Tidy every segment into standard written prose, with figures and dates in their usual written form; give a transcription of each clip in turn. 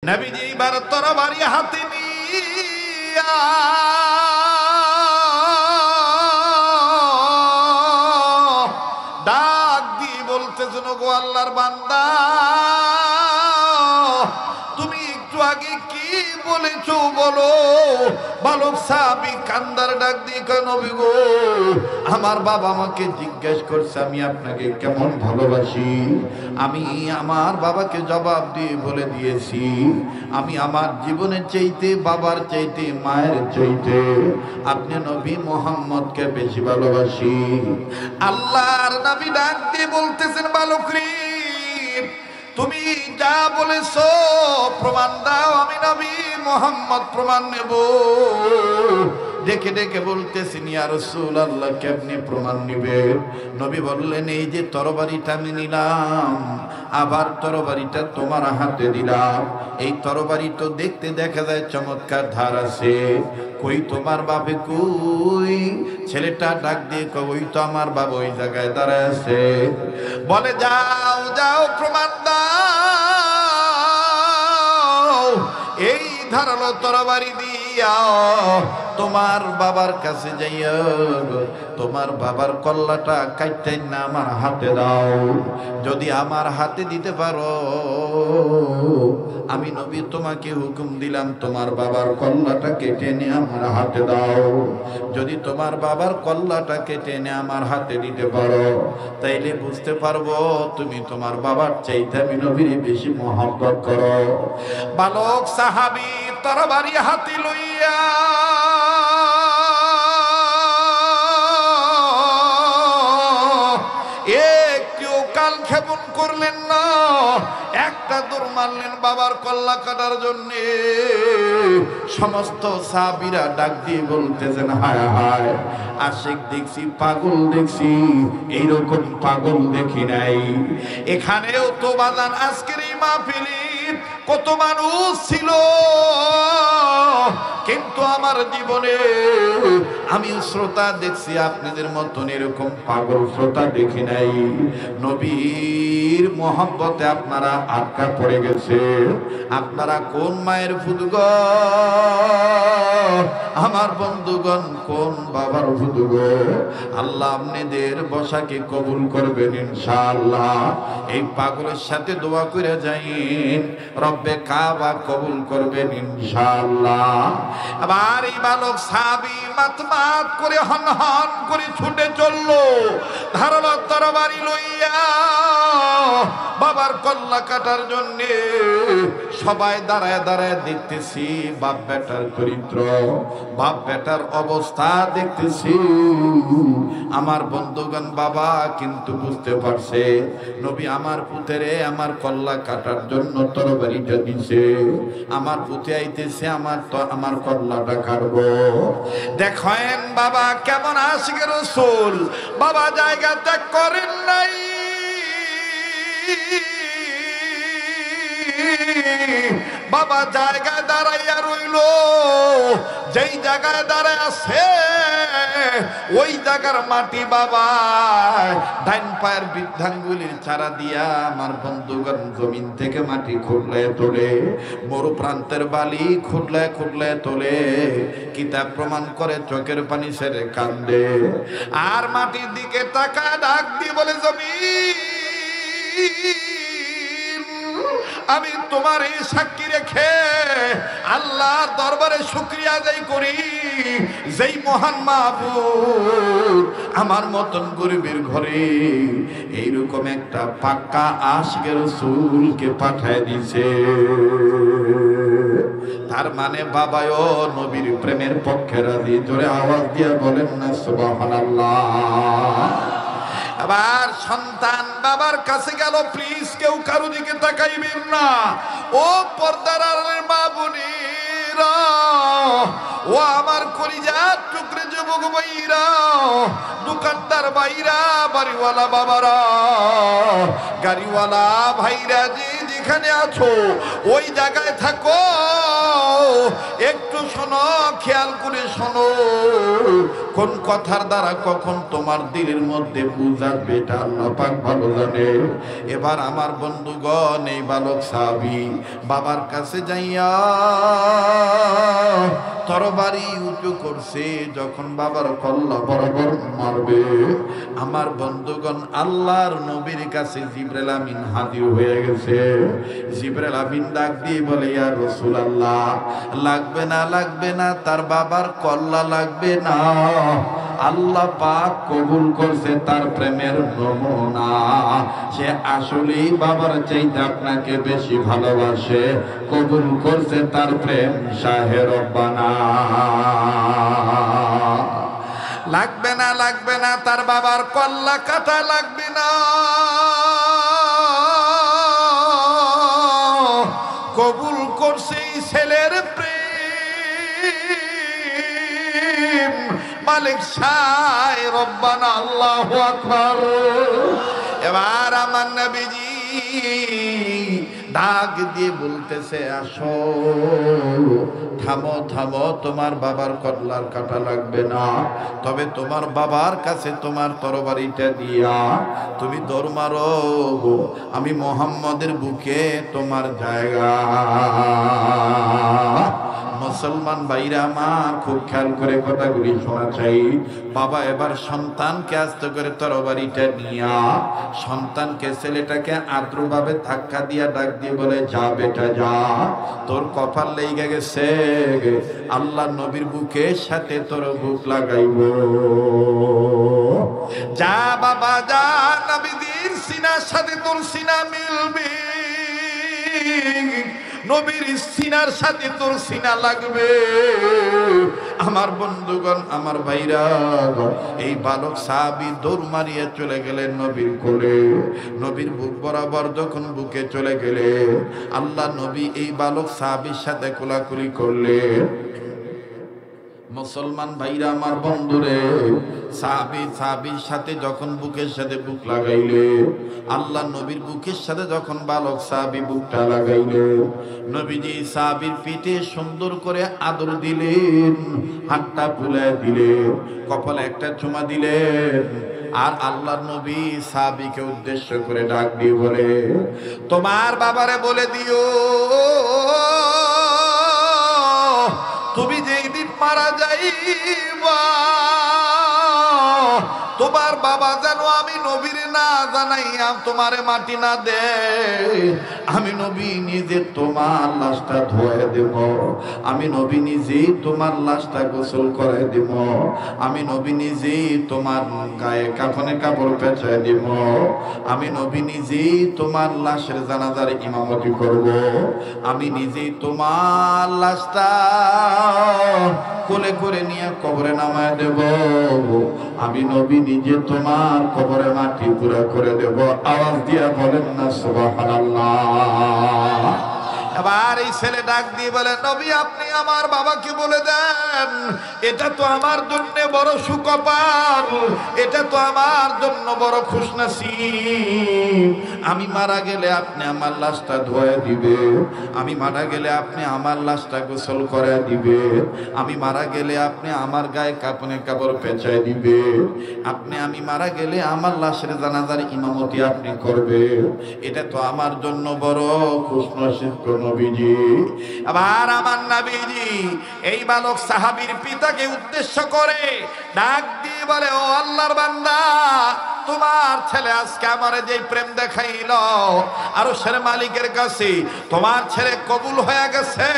নবীজি এবার তরবারি হাতে নিয়া ডাক দিয়ে বলতেছেন, গো আল্লাহর বান্দা, তুমি একটু আগে কি বলেছো বলো। বালক সাহাবী কান্দার ডাক দিয়ে কয়, নবী গো, আমার বাবা আমাকে জিজ্ঞেস করছে আমি আপনাকে কেমন ভালোবাসি। আমি আমার বাবাকে জবাব দিয়ে বলে দিয়েছি, আমি আমার জীবনের চাইতে, বাবার চাইতে, মায়ের চাইতে আপনি নবী মুহাম্মদকে বেশি ভালোবাসি। আল্লাহর নবী ডাক দিয়ে বলতেছেন, বালক রে, তুমি যা বলেছো প্রমাণ দাও, আমি নবী মুহাম্মদ প্রমাণ নেব। ডেকে ডেকে বলতেছেন, ইয়া রাসূলুল্লাহ, কেমনে প্রমাণ নিবেন? নবী বললেন, এই যে তরবারিটা আমি নিলাম, আবার তরবারিটা তোমার হাতে দিলাম। এই তরবারি তো দেখতে দেখা যায় চমৎকার ধার আছে, কই তোমার বাবা কই? ছেলেটা ডাক দিয়ে কই, ওই তো আমার বাবা ওই জায়গায় দাঁড়ায় আছে। বলে, যাও যাও প্রমাণ দাও, এই ধারালো তরবারি দিয়া তোমার বাবার কাছে যাইয়া তোমার বাবার কল্লাটা কাইটাই না আমার হাতে দাও। যদি আমার হাতে দিতে পারো, আমি নবী তোমাকে হুকুম দিলাম তোমার বাবার কল্লাটা কেটে এনে আমার হাতে দাও। যদি তোমার বাবার কল্লাটা কেটে এনে আমার হাতে দিতে পারো, তাইলে বুঝতে পারবো তুমি তোমার বাবার চাইতে আমি নবীর বেশি মহব্বত করো। বালক সাহাবী তরবারি হাতে লইয়া একটু কাল ক্ষেপণ করলেন না, একটা দৌড় মারলেন বাবার কল্লা কাটার জন্য। সমস্ত সাহাবীরা ডাক দিয়ে বলতেছেন, হায় হায়, আশিক দেখছি, পাগল দেখছি, এইরকম পাগল দেখি নাই। এখানেও তো বাজান আজকের এই মাহফিলে কত মানুষ ছিল, কিন্তু আমার জীবনে আমি শ্রোতা দেখছি আপনাদের মতন এরকম পাগল শ্রোতা দেখি নাই। নবীর মহব্বতে আপনারা আটকা পড়ে গেছে। আপনারা কোন মায়ের ফুদগ আমার বন্ধুগণ, কোন বাবার ফুদগ? আল্লাহ আপনাদের বসাকে কবুল করবেন ইনশাআল্লাহ। এই পাগলের সাথে দোয়া করে যাইন, রব্বে কাবা কবুল করবেন ইনশাআল্লাহ। আবার এই বালক সাহাবী মাতমাত করে হন হন করে ছুটে চললো ধারালো তরবারি লইয়া বাবার কল্লা কাটার জন্য। সবাই দাঁড়ায় দাঁড়ায় দেখতেছি বাপ বেটার চরিত্র, বাপ বেটার অবস্থা দেখতেছি। আমার বন্ধুগণ, বাবা কিন্তু বুঝতে পারছে নবী আমার পুতেরে আমার কল্লা কাটার জন্য তরবারিটা দিছে, আমার পুতে আইতেছে আমার কল্লাটা কাটবো। দেখেন বাবা কেমন আশিকে রাসূল, বাবা জায়গা ত্যাগ করেন নাই, বাবা জায়গায় দাঁড়াইয়া রইল। যেই জায়গায় দাঁড়ায় আছে ওই জায়গার মাটি বাবা ডাইন পায়ের বৃদ্ধাঙ্গুলির চারা দিয়া আমার বন্ধুগণ জমিন থেকে মাটি খুঁড়লে তোলে, মরু প্রান্তের বালি খুঁড়লে খুঁড়লে তোলে। কিতাব প্রমাণ করে চোখের পানি ছেড়ে কান্দে, আর মাটির দিকে তাকায় ডাক দিয়ে বলে, জমিন আমি তোমার এই সাক্ষী রেখে আল্লাহর দরবারে শুকরিয়া আদায় করি, যেই মহান মাহবুব আমার মতন গরিবের ঘরে এইরকম একটা পাক্কা আশিকে রাসূলকে পাঠায় দিছে। তার মানে বাবাও নবীর প্রেমের পক্ষে রাজি। জোরে আওয়াজ দিয়ে বলেন না সুবহানাল্লাহ। আবার সন্তান বাবার কাছে গেল, প্লিজ কেউ কারো দিকে তাকাইবেন না। ও পর্দার আড়ালের মা বোনেরা, ও আমার কলিজার টুকরে যুবক ভাইরা, দোকানদার ভাইরা, বাড়িওয়ালা বাবারা, গাড়িওয়ালা ভাইরা, যে যেখানে আছো ওই জায়গায় থাকো। একটু শোনো, খেয়াল করে শোনো, কোন কথার দ্বারা কখন তোমার দিলের মধ্যে বুঝাবে এটা আল্লাহ পাক ভালো জানে। এবার আমার বন্ধুগণ, এই বালক সাহাবী বাবার কাছে যাইয়া তরবারি উঁচু করছে, যখন বাবার কল্লা বরাবর মারবে, আমার বন্ধুগণ আল্লাহর নবীর কাছে জিবরাইল আমিন হাজির হয়ে গেছে। জিবরাইল আমিন ডাক দিয়ে বলে, ইয়া রাসূলুল্লাহ, লাগবে না, লাগবে না, তার বাবার কল্লা লাগবে না, আল্লাহ পাক কবুল করছে তার প্রেমের নমুনা, সে আসলেই বাবার চাইতে আপনাকে বেশি ভালোবাসে, কবুল করছে তার প্রেম শাহে রব্বানা। লাগবে না, লাগবে না, তার বাবার কল্লা কাটা লাগবে না, কবুল করছে ছেলের প্রেম মালিক শাহে রব্বানা। আল্লাহু আকবার। এবার আমার নবীজি ডাক দিয়ে বলতেছে, আসো, থামো থামো, তোমার বাবার কল্লার কাটা লাগবে না, তবে তোমার বাবার কাছে তোমার তরবারিটা দিয়া তুমি দৌড় মারো, আমি মুহাম্মদের বুকে তোমার জায়গা। মুসলমান ভাইরা আমার, খুব খেয়াল করে কথাগুলি শোনা চাই। বাবা এবার সন্তানকে আস্তে করে তরবারিটা নিয়া সন্তানকে, ছেলেটাকে আদ্রভাবে ধাক্কা দিয়া ডাক দিয়ে বলে, যা বেটা যা, তোর কপাল লেগে গেছে, আল্লাহ নবীর বুকের সাথে তোর বুক লাগাইব, যা বাবা যা, নবীর সিনার সাথে তোর সিনা মিলবে, নবীর সিনার সাথে তোর সিনা লাগবে। আমার বন্ধুগণ, আমার ভাইরা, এই বালক সাহাবী দৌড় মারিয়ে চলে গেলেন নবীর কোলে। নবীর বুক বরাবর যখন বুকে চলে গেলে, আল্লাহ নবী এই বালক সাহাবীর সাথে কোলাকুলি করলেন। মুসলমান ভাইরা আমার, বন্ধুরে, সাহাবীর সাথে যখন বুকের সাথে বুক লাগাইলে, আল্লাহ নবীর বুকের সাথে যখন বালক সাহাবী বুকটা লাগাইলে, নবীজি সাহাবীর পিঠে সুন্দর করে আদর দিলেন, হাতটা বুলায় দিলেন, কপালে একটা চুমা দিলেন, আর আল্লাহর নবী সাহাবীকে উদ্দেশ্য করে ডাক দিয়ে বলে, তোমার বাবারে বলে দিও, তুমি যেই দিন মারা যাইবা, তোমার বাবা যেন আমি নবীর না জানাইয়া তোমারে মাটি না দে, আমি নবী নিজে তোমার লাশটা ধোয়া দেব, আমি নবী নিজেই তোমার লাশটা গোসল করে দেব, আমি নবী নিজেই তোমার গায়ে কাফনে কাপড় পেঁচায় দেব, আমি নবী নিজেই তোমার লাশের জানাজার ইমামতি করব, আমি নিজেই তোমার লাশটা কোলে করে নিয়ে কবরে নামায় দেব, আমি নবী নিজে তোমার কবরে মাটি পুরা করে দেব। আওয়াজ দিয়া বলেন না সুবহানাল্লাহ। এবার এই ছেলে ডাক দিয়ে বলে, নবী আপনি আমার বাবাকে বলে দেন, এটা তো আমার জন্য বড় সুকপাল, এটা তো আমার জন্য বড় খুশনসিব, আমি মারা গেলে আপনি আমার লাশটা ধোয়া দিবে, আমি মারা গেলে আপনি আমার লাশটা গোসল করে দিবে, আমি মারা গেলে আপনি আমার গায়ে কাপনে কাপড় পেঁচায় দিবে, আমি মারা গেলে আমার লাশের জানাজার ইমামতি আপনি করবে, এটা তো আমার জন্য বড় খুশনসিব নবীজি। আবার আমার নবীজি এই বালক সাহাবীর পিতাকে উদ্দেশ্য করে ডাক দিয়ে বলে, ও আল্লাহর বান্দা, তোমার ছেলে আজকে আমারে যে প্রেম দেখাইল, আরশের মালিকের কাছে তোমার ছেলে কবুল হয়ে গেছে,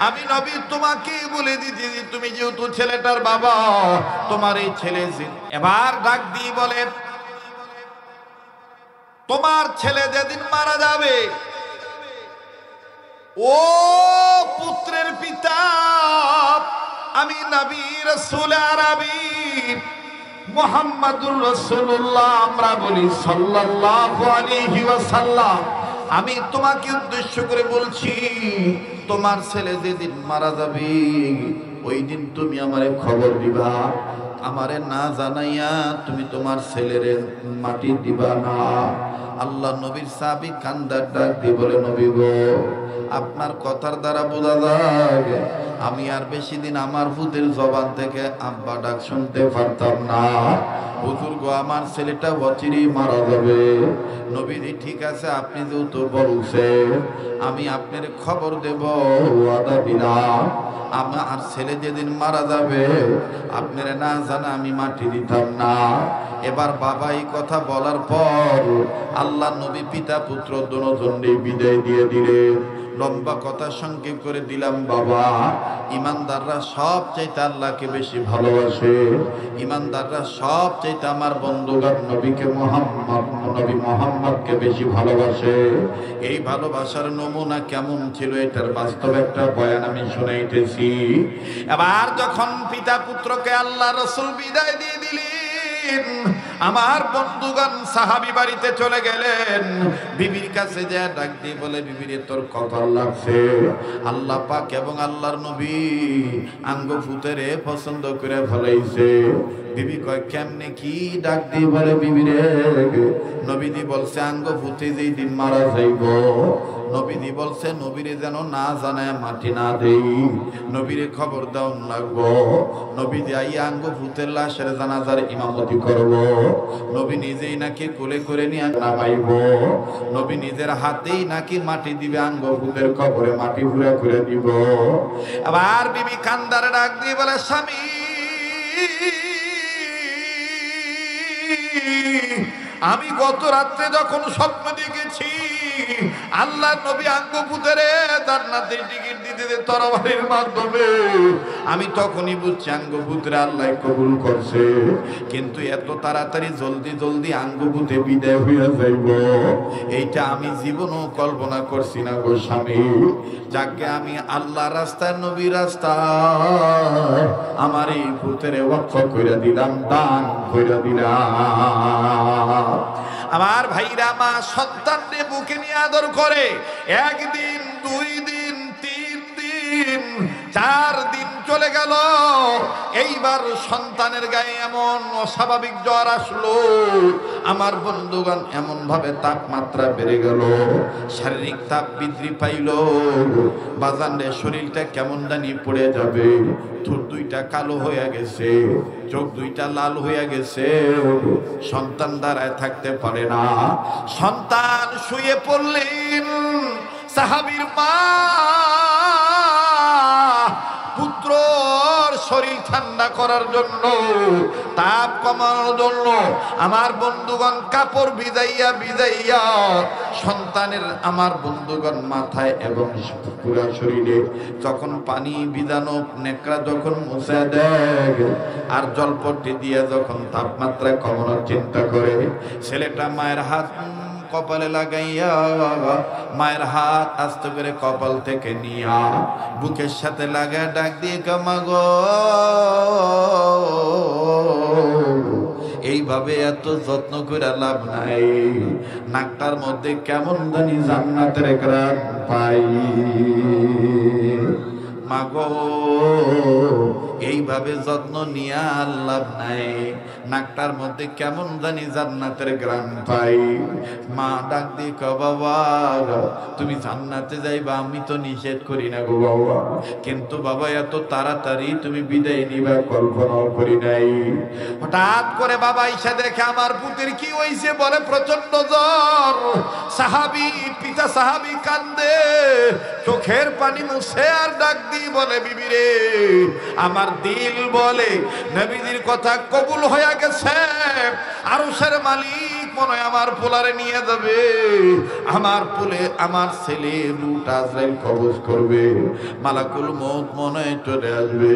আমি নবী তোমাকে বলে দিছি, তুমি যেহেতু ছেলেটার বাবা, তোমার এই ছেলে। এবার ডাক দিয়ে বলে, তোমার ছেলে যেদিন মারা যাবে, ও পুত্রের পিতা, আমি নবী রাসূল আরবি মুহাম্মাদুর রাসূলুল্লাহ, আমরা বলি সাল্লাল্লাহু আলাইহি ওয়াসাল্লাম, আমি তোমাকে উদ্দেশ্য করে বলছি, তোমার ছেলে যেদিন মারা যাবে, ওই দিন তুমি আমারে খবর দিবা, আমারে না জানাইয়া তুমি তোমার ছেলের মাটি দিবা না। আল্লাহ নবীর সাহাবী কান্দার ডাক দিয়ে বলে, নবী গো, আপনার কথার দ্বারা বোঝা যায় আমি আর বেশি দিন আমার ভূতের জবান থেকে আব্বা ডাক শুনতে পারতাম না। হুজুর গো, আমার ছেলেটা অচিরেই মারা যাবে। নবীজি ঠিক আছে, আপনি যেহেতু বলছেন আমি আপনার খবর দেব ওয়াদা দিলাম, আমার ছেলে যেদিন মারা যাবে আপনারা না জানা আমি মাটি দিতাম না। এবার বাবা এই কথা বলার পর আল্লাহ নবী পিতা পুত্র দুজনেই বিদায় দিয়ে দিলেন। লম্বা কথা সংক্ষেপ করে দিলাম, বাবা ইমানদাররা সব চাইতে আল্লাহকে বেশি ভালোবাসে, ইমানদাররা সব চাইতে আমার বন্ধুগণ নবীকে নবী মুহাম্মদকে বেশি ভালোবাসে। এই ভালোবাসার নমুনা কেমন ছিল এটার বাস্তব একটা বয়ান আমি শুনাইতেছি। এবার যখন পিতা পুত্রকে আল্লাহ রাসূল বিদায় দিয়ে দিলেন, আমার বন্ধুগণ সাহাবী বাড়িতে চলে গেলেন। বিবির কাছে যা ডাক দিয়ে বলে, বিবিরে তোর কপাল লাগছে, আল্লাহ পাক এবং আল্লাহর নবী আঙ্গ ফুতেরে পছন্দ করে ফেলাইছে। বিবি কয় কেমনে কি? ডাক দিয়ে বলে, বিবিরে নবীজি বলছে আঙ্গ ফুতে যেই দিন মারা যাইব, নবীজি বলছে নবীরে যেন না জানায় মাটি না দেই, নবীরে খবর দাও লাগবো। নবীজি আই আঙ্গ ফুতের লাশের জানাজার ইমামতি করব, নবী নিজেই নাকি কোলে করে নিয়ে নামাইব, নবী নিজের হাতেই নাকি মাটি দিবে, আঙ্গ ফুতের কবরে মাটি ঘুরে ঘুরে দিব। আবার বিবি কান্দারে ডাক দিয়ে বলে, স্বামী আমি গত রাত্রে যখন স্বপ্ন দেখেছি আল্লাহ নবী আঙ্গ পুতেরে জান্নাতের টিকিট দিতে তরবারির মাধ্যমে, আমি তখনই বুঝছি আঙ্গ পুত্রে আল্লাহ কবুল করছে। কিন্তু এত তাড়াতাড়ি জলদি জলদি আঙ্গ পুতে বিদায় হইয়া যাইব এইটা আমি জীবনও কল্পনা করছি না গো স্বামী। যাকে আমি আল্লাহ রাস্তায় নবী রাস্তায় আমার এই পুতেরে ওয়াকফ কইরা দিলাম, দান কইরা দিলাম। আমার ভাইরা মা সন্তানকে বুকে নিয়ে আদর করে, একদিন দুই দিন তিন দিন চার দিন চলে গেল। এইবার সন্তানের গায়ে এমন অস্বাভাবিক জ্বর আসলো, আমার বন্ধুগণ এমন ভাবে তাপমাত্রা বেড়ে গেল, শারীরিক তাপ বৃদ্ধি পাইল, বাজানে শরীরটা কেমন জানি পড়ে যাবে, ঠোঁট দুইটা কালো হয়ে গেছে, চোখ দুইটা লাল হয়ে গেছে, সন্তান দাঁড়ায় থাকতে পারে না। সন্তান শুয়ে পড়লেন, সাহাবীর মা পুত্রর শরীর ঠান্ডা করার জন্য, তাপ কমানোর জন্য আমার বন্ধুগণ কাপড় ভিজাইয়া ভিজাইয়া সন্তানের আমার বন্ধুগণ মাথায় এবং পুরা শরীরে যখন পানি ভিজানো নেকড়া যখন মুছে দেয় আর জলপট্টি দিয়ে যখন তাপমাত্রা কমানোর চিন্তা করে, ছেলেটা মায়ের হাত কপালে লাগাইয়া মায়ের হাত আস্তে করে কপাল থেকে নিয়া বুকের সাথে লাগায় ডাক দিয়ে কামা গো, এইভাবে এত যত্ন করে লাভ নাই, নাকটার মধ্যে কেমন জানি জান্নাতের ঘ্রাণ পাই, মাগো এইভাবে যত্ন নিয়া লাভ নাই, নাকটার মধ্যে কেমন জানি জান্নাতের ঘ্রাণ পাই। মা ডাক দিয়ে কয়, বাবা তুমি জান্নাতে যাইবা আমি তো নিষেধ করি না গো বাবা, কিন্তু বাবা এত তাড়াতাড়ি তুমি বিদায় নিবা কল্পনাও করি নাই। হঠাৎ করে বাবা ইসা দেখে আমার পুতের কি হইছে, বলে প্রচন্ড জ্বর। সাহাবী পিতা সাহাবী কান্দে, চোখের পানি মুছে আর ডাক দিয়ে বলে, বিবি রে আমার দিল বলে নবীজির কথা কবুল হয়ে গেছে, আরশের মালিক মনে হয় আমার পোলারে নিয়ে যাবে, আমার পোলে আমার ছেলে রূট আজরাইল কবজ করবে, মালাকুল মউত মনে হয় চলে আসবে।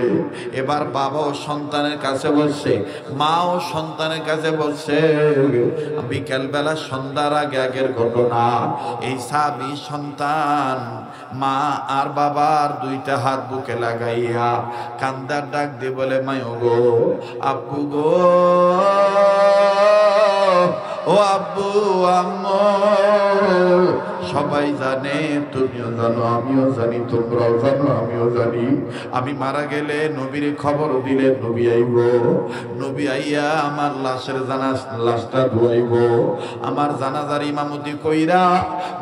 এবার বাবাও সন্তানের কাছে বসছে, মাও সন্তানের কাছে বসছে। বিকেল বেলা সন্ধ্যার আগে আগের ঘটনা, এই সাবি সন্তান মা আর বাবার দুইটা হাত বুকে লাগাইয়া কান্দার ডাক দিয়ে বলে, মায়ো গো, আব্বু গো, ও আব্বু আম্মু সবাই জানে, তুমিও জানো, আমিও জানি, তোমরাও জানো, আমিও জানি। আমি মারা গেলে নবীর খবর দিলে নবী আইব, নবী আইয়া আমার লাশটা ধুয়াইব, আমার জানাজার ইমামতি কইরা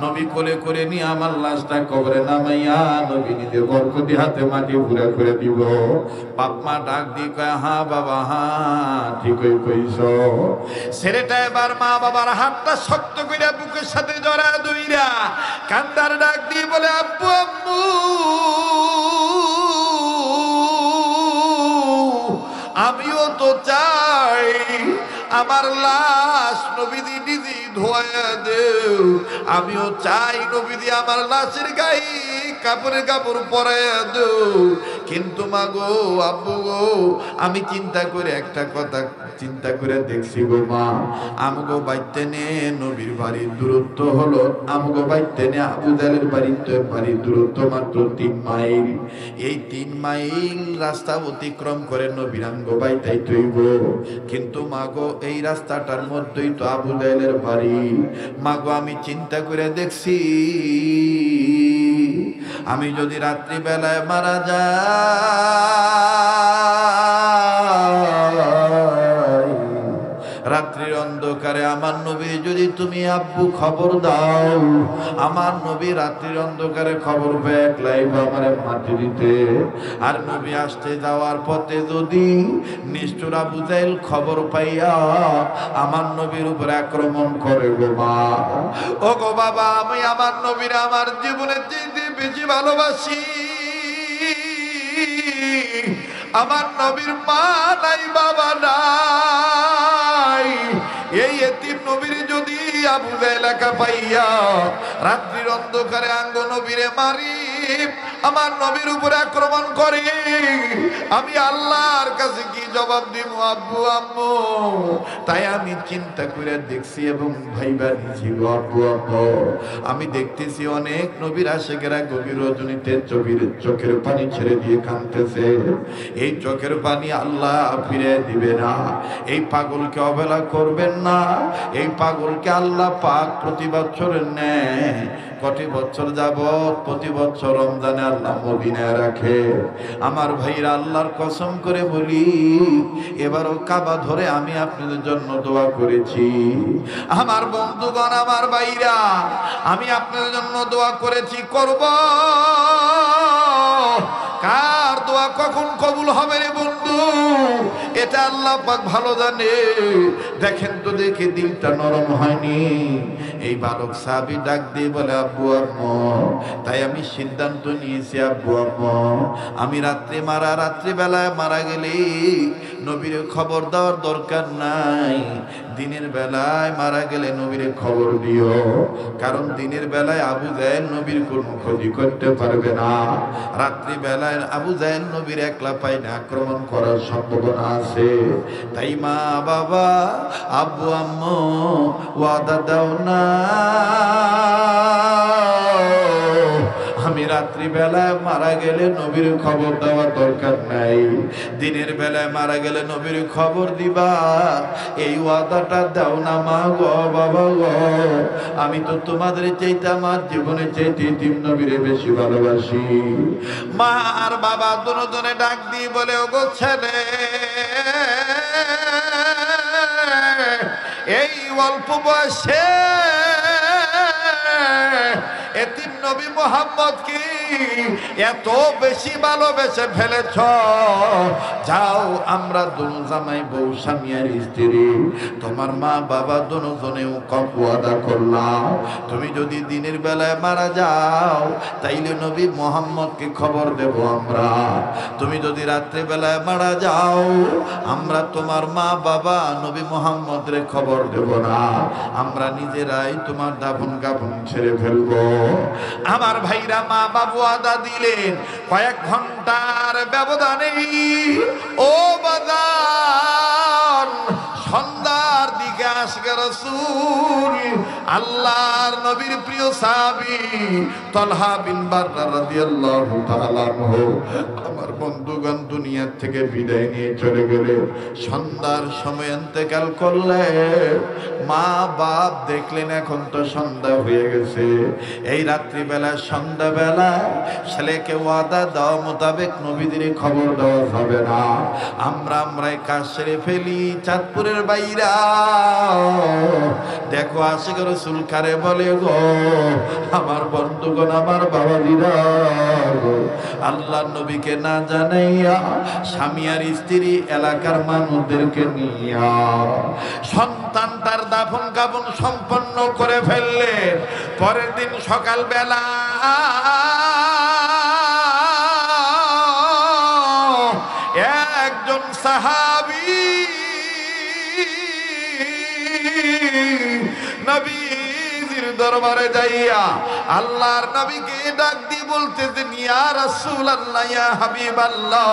নবী কোলে করে নিয়ে আমার লাশটা কবরে নামাইয়া নবী নিজের বরকতি হাতে মাটি ঘুরে করে দিব। বাপ মা ডাক দি কয়, হ্যাঁ বাবা, হ্যাঁ ঠিকই কইছ। ছেলেটা এবার মা বাবার হাতটা শক্ত কইরা বুকের সাথে জড়া ধইরা কান্দার ডাক দিয়ে বলে, আব্বু আম্মু, আমিও তো চাই আমার লাশ নবীজি নিজে ধোয়া দেও, আমিও চাই নবীজি আমার লাশের গায়ে কাপড় পরাইয়া দেও। কিন্তু মা গো, আব্বু গো, আমি চিন্তা করে একটা কথা চিন্তা করে দেখছি গো মা, আমগো বাইতে নে নবীর বাড়ির দূরত্ব হলো, আমগো বাইতে নে আবু জাহেলের বাড়ির দূরত্ব মাত্র 3 মাইল। এই 3 মাইল রাস্তা অতিক্রম করে নবীর আমগো বাইতাই তৈব। কিন্তু মাগো এই রাস্তাটার মধ্যেই তো আবু জাহেলের বাড়ি। মাগো আমি চিন্তা করে দেখছি, আমি যদি রাত্রি বেলায় মারা যাই, রাত্রির অন্ধকারে আমার নবী যদি তুমি আব্বু খবর দাও, আমার নবী রাত্রির অন্ধকারে খবর পেয়ে একলাই আমারে মাটি দিতে। আর নবী আসতে যাওয়ার পথে যদি নিষ্ঠুর আবু জাহেল খবর পাইয়া আমার নবীর উপর আক্রমণ করে গো মা, ও গো বাবা, আমি আমার নবীর আমার জীবনের চেয়ে বেশি ভালোবাসি। আমার নবীর মা নাই, বাবা নাই, এই এতিম নবীর যদি আবু জাহেল একা পাইয়া রাত্রির অন্ধকারে আঙ্গ নবীরে মারি, আমার নবীর উপরে আক্রমণ করে, আমি আল্লাহর কাছে কি জবাব দিব আব্বু আম্মু? তাই আমি চিন্তা করে দেখছি এবং ভাইবা নিছি গো আব্বু আম্মু, আমি দেখতেছি অনেক নবীর আশিকেরা গভীর রজনীতে চোখের পানি ছেড়ে দিয়ে কাঁদতেছে। এই চোখের পানি আল্লাহ ফিরে দিবে না। এই পাগলকে অবহেলা করবেন না। এই পাগলকে আল্লাহ পাক প্রতি বছরের ন্যায় কটি বছর যাবত প্রতি বছর রমজানে আল্লাহ মদিনায় রাখে। আমার ভাইরা, আল্লাহর কসম করে বলি, এবারও কাবা ধরে আমি আপনাদের জন্য দোয়া করেছি। আমার বন্ধুগণ, আমার ভাইরা, আমি আপনাদের জন্য দোয়া করেছি, করব। কার দোয়া কখন কবুল হবে রে বন্ধু, এটা আল্লাহ পাক ভালো জানে। দেখেন তো, দেখে দিলটা নরম হয়নি। এই বালক সাহাবী ডাক দিয়ে বলে, আব্বু আম্মু, তাই আমি সিদ্ধান্ত নিয়েছি আব্বু আম্মু, আমি রাত্রিবেলায় মারা গেলে নবীর খবর দেওয়ার দরকার নাই, দিনের বেলায় মারা গেলে নবীর খবর দিও। কারণ দিনের বেলায় আবু জাহেল নবীর কোনো ক্ষতি করতে পারবে না, রাত্রি বেলায় আবু জাহেল নবীর একলা পাইনে আক্রমণ করার সম্ভাবনা আছে। তাই মা বাবা, আব্বু আম্মু, ওয়াদা দাও না আমি রাত্রি বেলায় মারা গেলে নবীর খবর দেওয়ার দরকার নাই, দিনের বেলায় মারা গেলে নবীর খবর দিবা। এই ওয়াদাটা দাও না মা গো, বাবা গো, আমি তো তোমাদের চাইতে আমার জীবনে চাইতে তিন নবীরে বেশি ভালোবাসি। মা আর বাবা দুজনে ডাক দিয়ে বলে, ওগো ছেলে, এই অল্প বয়সে এতিম নবী মুহাম্মদ কি এত বেশি ভালোবেসে ফেলেছ? যাও, আমরা দুনো জামাই বউ স্বামী আর স্ত্রী, তোমার মা বাবা দুজনেও ওয়াদা করলাম, তুমি যদি দিনের বেলায় মারা যাও তাইলে নবী মুহাম্মদকে খবর দেব আমরা। তুমি যদি রাত্রে বেলায় মারা যাও, আমরা তোমার মা বাবা নবী মুহাম্মদের খবর দেব না, আমরা নিজেরাই তোমার দাফন কাফন ছেড়ে ফেলবো। আমার ভাইরা, মা বাবু আদা দিলেন। কয়েক ঘন্টার ব্যবধানে ও বাজার সন্ধ্যার দিকে আসবে রাসূল, আল্লাহর নবীর প্রিয় সাহাবী তালহা বিন বাররা রাদিয়াল্লাহু তাআলা আনহু আমার বন্ধুগণ দুনিয়া থেকে বিদায় নিয়ে চলে গেলে সন্ধ্যার সময় ইন্তেকাল করলেন। মা বাপ দেখলেন এখন তো সন্ধ্যা হয়ে গেছে, এই রাত্রিবেলা সন্ধ্যাবেলা ছেলেকে ওয়াদা দেওয়া মোতাবেক নবীদের খবর দেওয়া যাবে না, আমরাই কাজ সেরে ফেলি। চাঁদপুরের বাইরা দেখো আশিক রাসূল কারে বলে গো, আমার বন্ধুগণ আমার বাবাজিরা আল্লাহর নবীকে না জানাইয়া স্বামী আর স্ত্রী এলাকার মানুষদেরকে নিয়া সন্তানটার দাফন কাফন সম্পন্ন করে ফেললেন। পরের দিন সকালবেলা একজন সাহাবী নবীজির দরবারে যাইয়া আল্লাহর নবীকে ডাক দিয়ে বলতেছেন, ইয়া রাসূলুল্লাহ, ইয়া হাবিবাল্লাহ,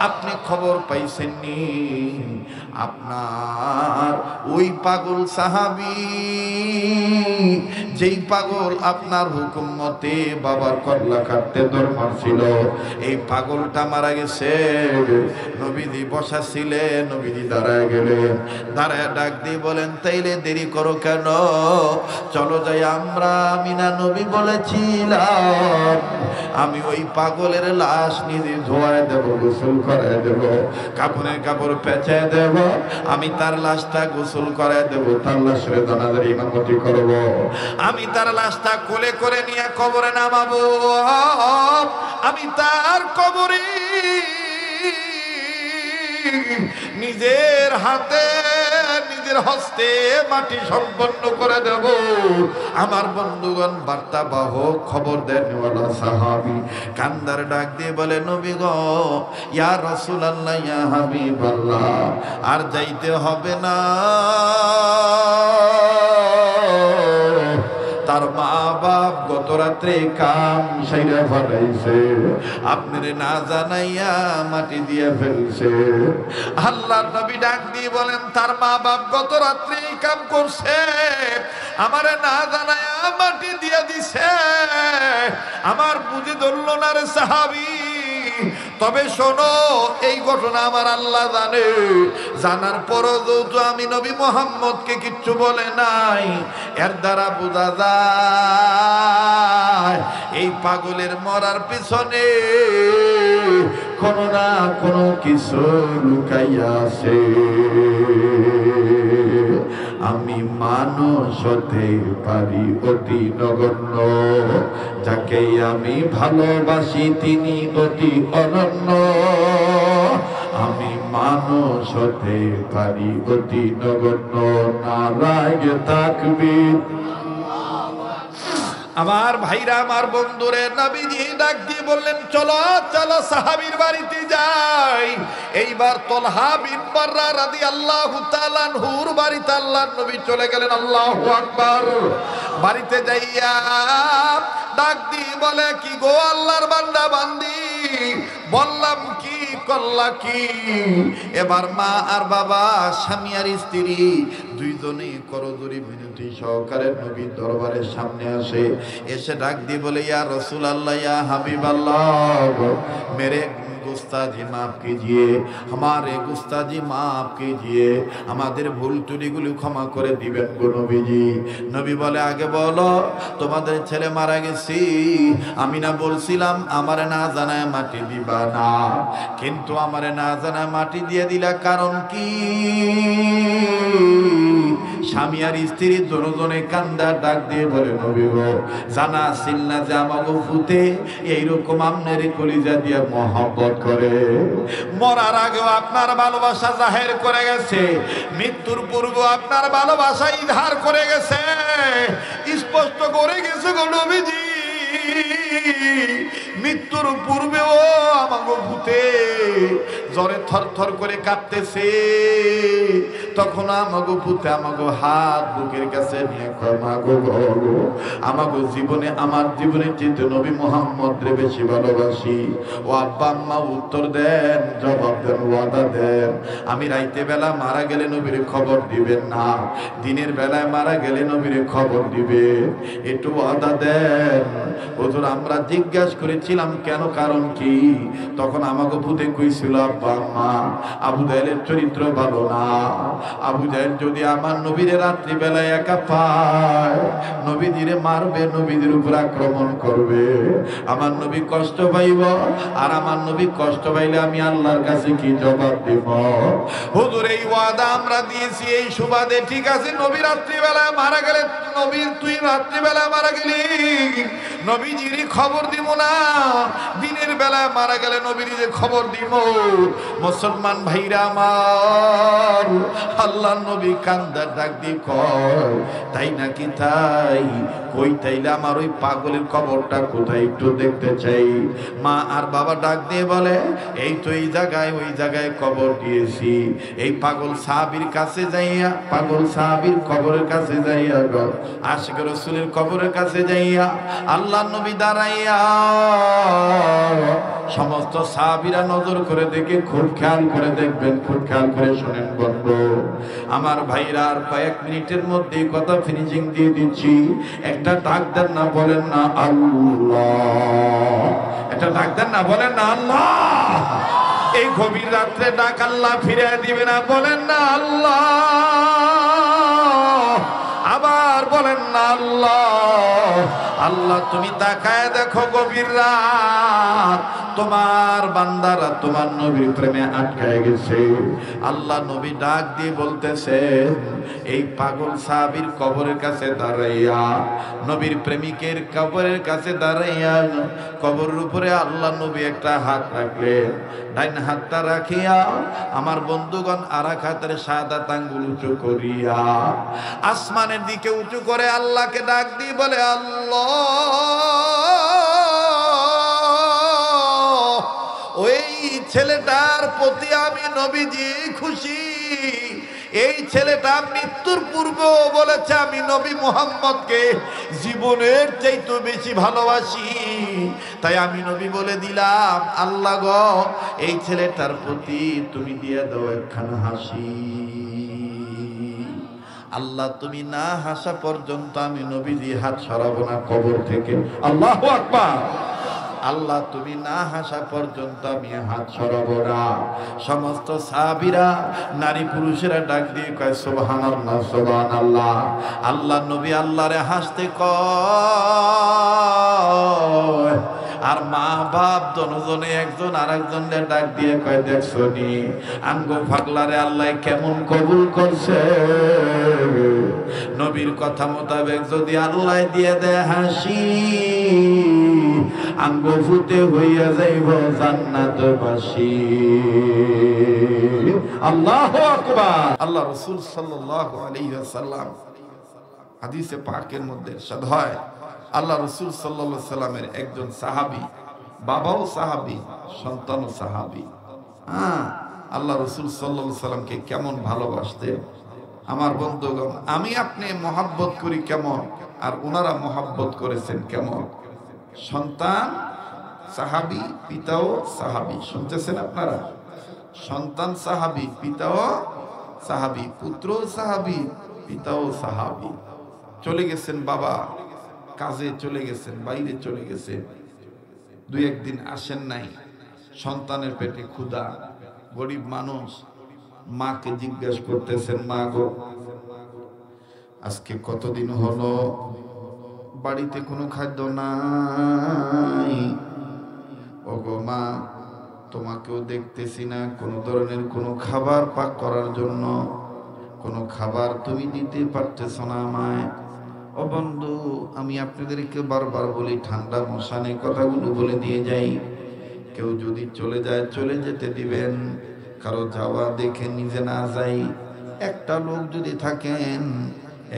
আপনি খবর পাইছেন নি আপনার ওই পাগল সাহাবী, যেই পাগল আপনার হুকুম মতে বাবার কল্লা কাটতে দরবার ছিল, এই পাগলটা মারা গেছে। নবীজি বসা ছিলেন, নবীজি দাঁড়ায় গেলেন, দাঁড়ায় ডাক দিয়ে বলেন, তাইলে দেরি করো কেন, চলো যাই আমরা। আমি না নবী বলেছিলাম আমি ওই পাগলের লাশ নিজে ধোয়ায় দেব, গোসল করায় দেব, কাপড়ের কাপড় পেঁচায় দেব, আমি তার লাশটা গোসল করায় দেব, তার লাশের জানাজার ইমামতি করব, আমি তার লাশটা কোলে করে নিয়ে কবরে নামাবো, আমি তার কবরে নিজের হাতে নিজের হস্তে মাটি সম্পন্ন করে দেব। আমার বন্ধুগণ বার্তা বাহক খবর দেন ওয়ালা সাহাবী কান্দার ডাক দিয়ে বলে, নবী গো, ইয়া রাসূলুল্লাহ, ইয়া হাবিবাল্লাহ, আর যাইতে হবে না। তার মা বাপ গত রাত্রে কাম সাইরা ফেলাইছে, আপনার না জানাইয়া মাটি দিয়ে ফেলছে। আল্লাহর নবী ডাক দিয়ে বলেন, তার মা বাপ গত রাত্রে কাম করছে, আমারে না জানাইয়া মাটি দিয়ে দিছে, আমার বুঝে ধরল না রে সাহাবী। তবে শোনো, এই ঘটনা আমার আল্লাহ জানে, জানার পরও যেহেতু আমি নবী মুহাম্মদকে কিচ্ছু বলে নাই, এর দ্বারা বোঝা যায় এই পাগলের মরার পিছনে কোনো না কোনো কিছু লুকাইয়া আছে। আমি মানুষ হতে পারি অতি নগণ্য, যাকে আমি ভালোবাসি তিনি অতি অনন্য। আমি মানুষ হতে পারি অতি নগণ্য, নারায়ণ তাকবীর। আমার ভাইরা, আমার বন্ধুরে, নবীজি ডাক দিয়ে বললেন, চলো চলো সাহাবীর বাড়িতে যাই। এইবার তালহা বিন বাররা রাদিয়াল্লাহু তাআলা আনহুর বাড়িতে আল্লাহর নবী চলে গেলেন। আল্লাহু আকবার। বাড়িতে যাইয়া ডাক দিয়ে বলে, কি গো আল্লাহর বান্দা বান্দি, বললাম কি করলা কি? এবার মা আর বাবা, স্বামী আর স্ত্রী দুইজনে করজোড়ে বিনতি সহকারে নবীর দরবারের সামনে আসে। এসে ডাক দিয়ে বলে, ইয়া রাসূলুল্লাহ, ইয়া হাবিবাল্লাহ, মেরে गुस्ताजी माफ कीजिए, हमारे गुस्ताजी माफ कीजिए, हमारे भूल त्रुटिगुलो क्षमा करे दिबेन गो नबीजी। नबी बोले, आगे बोलो তোমাদের ছেলে মারা গেছি, আমি না বলছিলাম আমারে না জানায় মাটি দিবা না, কিন্তু আমারে না জানায় মাটি দিয়ে দিলা, কারণ কি? স্বামী আর স্ত্রী দুজনে কান্দা ডাক দিয়ে বলে, নবী গো, জানা ছিল না যে আমাগো ফুতে এইরকম আমনের কলিজা দিয়ে মহব্বত করে, মরার আগেও আপনার ভালোবাসা জাহির করে গেছে, মৃত্যুর পূর্বে আপনার ভালোবাসা ইজহার করে গেছে, স্পষ্ট করে গেছে গো নবীজি। মৃত্যুর পূর্বেও আমাগো ভূতে জ্বরে থরথর করে কাঁপতেছে, তখন আমাগো ভূতে আমাগো হাত বুকের কাছে নিয়ে মাগো গো, আমাগো জীবনে আমার জীবনের চেয়ে নবী মুহাম্মদ রে বেশি ভালোবাসি। ও আব্বা আম্মা উত্তর দেন, জবাব দেন, ওয়াদা দেন, আমি রাইতে বেলা মারা গেলে নবীর খবর দিবেন না, দিনের বেলায় মারা গেলে নবীর খবর দিবে, একটু ওয়াদা দেন। হুজুর আমরা জিজ্ঞাসা করেছিলাম কেন, কারণ কি? তখন আমাকে ভূতে কইছিল আব্বা আম্মা আবু জাহেলের চরিত্র ভালো না, আবু জাহেল যদি আমার নবীর রাত্রি বেলায় একা পায় নবীজিরে মারবে, নবীদের উপর আক্রমণ করবে, আমার নবী কষ্ট পাইব, আর আমার নবী কষ্ট পাইলে আমি আল্লাহর কাছে কি জবাব দেব? হুজুর এই ওয়াদা আমরা দিয়েছি এই সুবাদে, ঠিক আছে নবী রাত্রি বেলায় মারা গেলে, নবী তুই রাত্রি বেলায় মারা গেলি নবীজির খবর দিব না, দিনের বেলায় মারা গেলে নবীর যে খবর দিব। মুসলমান ভাইরা আমার, আল্লাহ নবী কান্দার ডাক দিয়ে কয় তাই নাকি? তাই কই, তাইলে আমার ওই পাগলের কবরটা কোথায় একটু দেখতে চাই। মা আর বাবা ডাক দিয়ে বলে এই তো এই জায়গায়, ওই জায়গায় কবর দিয়েছি। এই পাগল সাহাবীর কাছে যাইয়া, পাগল সাহাবীর কবরের কাছে যাইয়া, আশিক রাসূলের কবরের কাছে যাইয়া আল্লাহ নবী দাঁড়াইয়া সমস্ত সাহাবীরা নজর করে দেখে, খুব খেয়াল করে দেখবেন, খুব খেয়াল করে শুনেন বন্ধু আমার ভাইরা। আর কয়েক মিনিটের মধ্যে কথা ফিনিশিং দিয়ে দিচ্ছি। একটা ডাক দেন না, বলেন না আল্লাহ, একটা ডাক দেন না, বলেন না আল্লাহ। এই গভীর রাত্রে ডাক আল্লাহ ফিরে দিবে না, বলেন না আল্লাহ। আবার বলেন না আল্লাহ। আল্লাহ তুমি তাকায় দেখো গভীর রাত, তোমার বান্দারা তোমার নবীর প্রেমে আটকায় গেছে। আল্লাহ নবী ডাক দিয়ে বলতেছে এই পাগল সাহাবীর কবরের কাছে দাঁড়াইয়া, নবীর প্রেমিকের কবরের কাছে দাঁড়াইয়া কবরের উপরে আল্লাহ নবী একটা হাত রাখলেন, ডাইন হাতটা রাখিয়া আমার বন্ধুগণ আর এক হাতের শাহাদাত আঙ্গুল উঁচু করিয়া আসমানের দিকে উঁচু করে আল্লাহকে ডাক দিয়ে বলে আল্লাহ, ওই ছেলেটার প্রতি আমি নবীজি খুশি। এই ছেলেটা মৃত্যুর পূর্বেও বলেছে আমি নবী মুহাম্মদকে জীবনের চাইতে বেশি ভালোবাসি, তাই আমি নবী বলে দিলাম আল্লাহ গো এই ছেলেটার প্রতি তুমি দিয়ে দাও একখানা হাসি। আল্লাহ তুমি না হাসা পর্যন্ত আমি নবীজি হাত সরাবো না কবর থেকে। আল্লাহু আকবার। আল্লাহ তুমি না হাসা পর্যন্ত আমি হাত সরাবো না। সমস্ত সাহাবীরা নারী পুরুষেরা ডাক দিয়ে কয় সুবহানাল্লাহ, সুবহানাল্লাহ। আল্লাহ নবী আল্লাহরে হাসতে কয়, আর মা বাপ দুজনে একজন আরেকজনকে ডাক দিয়ে কয় দেখছো নি আঙ্গো পাগলারে আল্লাহ কেমন কবুল করছে। নবীর কথা মোতাবেক যদি আল্লাহ দিয়ে দেয় হাসি, আঙ্গো ফুটে হইয়া যাইব জান্নাতবাসী। আল্লাহু আকবার। আল্লাহ রাসূল সাল্লাল্লাহু আলাইহি ওয়াসাল্লাম হাদিসে পাকের মধ্যে ইরশাদ হয়, আল্লাহ রাসূল সাল্লাল্লাহু আলাইহি সাল্লামের একজন সাহাবী, বাবাও সাহাবী, সন্তানও সাহাবী। আল্লাহ রাসূল সাল্লাল্লাহু আলাইহি সাল্লামকে কেমন ভালোবাসতেন আমার বন্ধুগণ। আমি আপনি মহব্বত করি কেমন, আর ওনারা মহব্বত করেছেন কেমন। সন্তান সাহাবী, পিতাও সাহাবী। শুনতেছেন আপনারা? সন্তান সাহাবী, পিতাও সাহাবী, পুত্র সাহাবী, পিতাও সাহাবী। চলে গেছেন বাবা, কাজে চলে গেছেন, বাইরে চলে গেছেন, দুই একদিন আসেন নাই, সন্তানের পেটে ক্ষুধা, গরিব মানুষ, মাকে জিজ্ঞেস করতেছেন মা গো আজকে কতদিন হলো বাড়িতে কোনো খাদ্য নাই, ওগো মা তোমাকেও দেখতেছি না, কোনো ধরনের কোনো খাবার পাক করার জন্য কোনো খাবার তুমি দিতে পারতেছো না আমায়। ও বন্ধু আমি আপনাদেরকে বারবার বলি ঠান্ডা মশানে কথাগুলো বলে দিয়ে যাই, কেউ যদি চলে যায় চলে যেতে দিবেন, কারো যাওয়া দেখে নিজে না যাই। একটা লোক যদি থাকেন,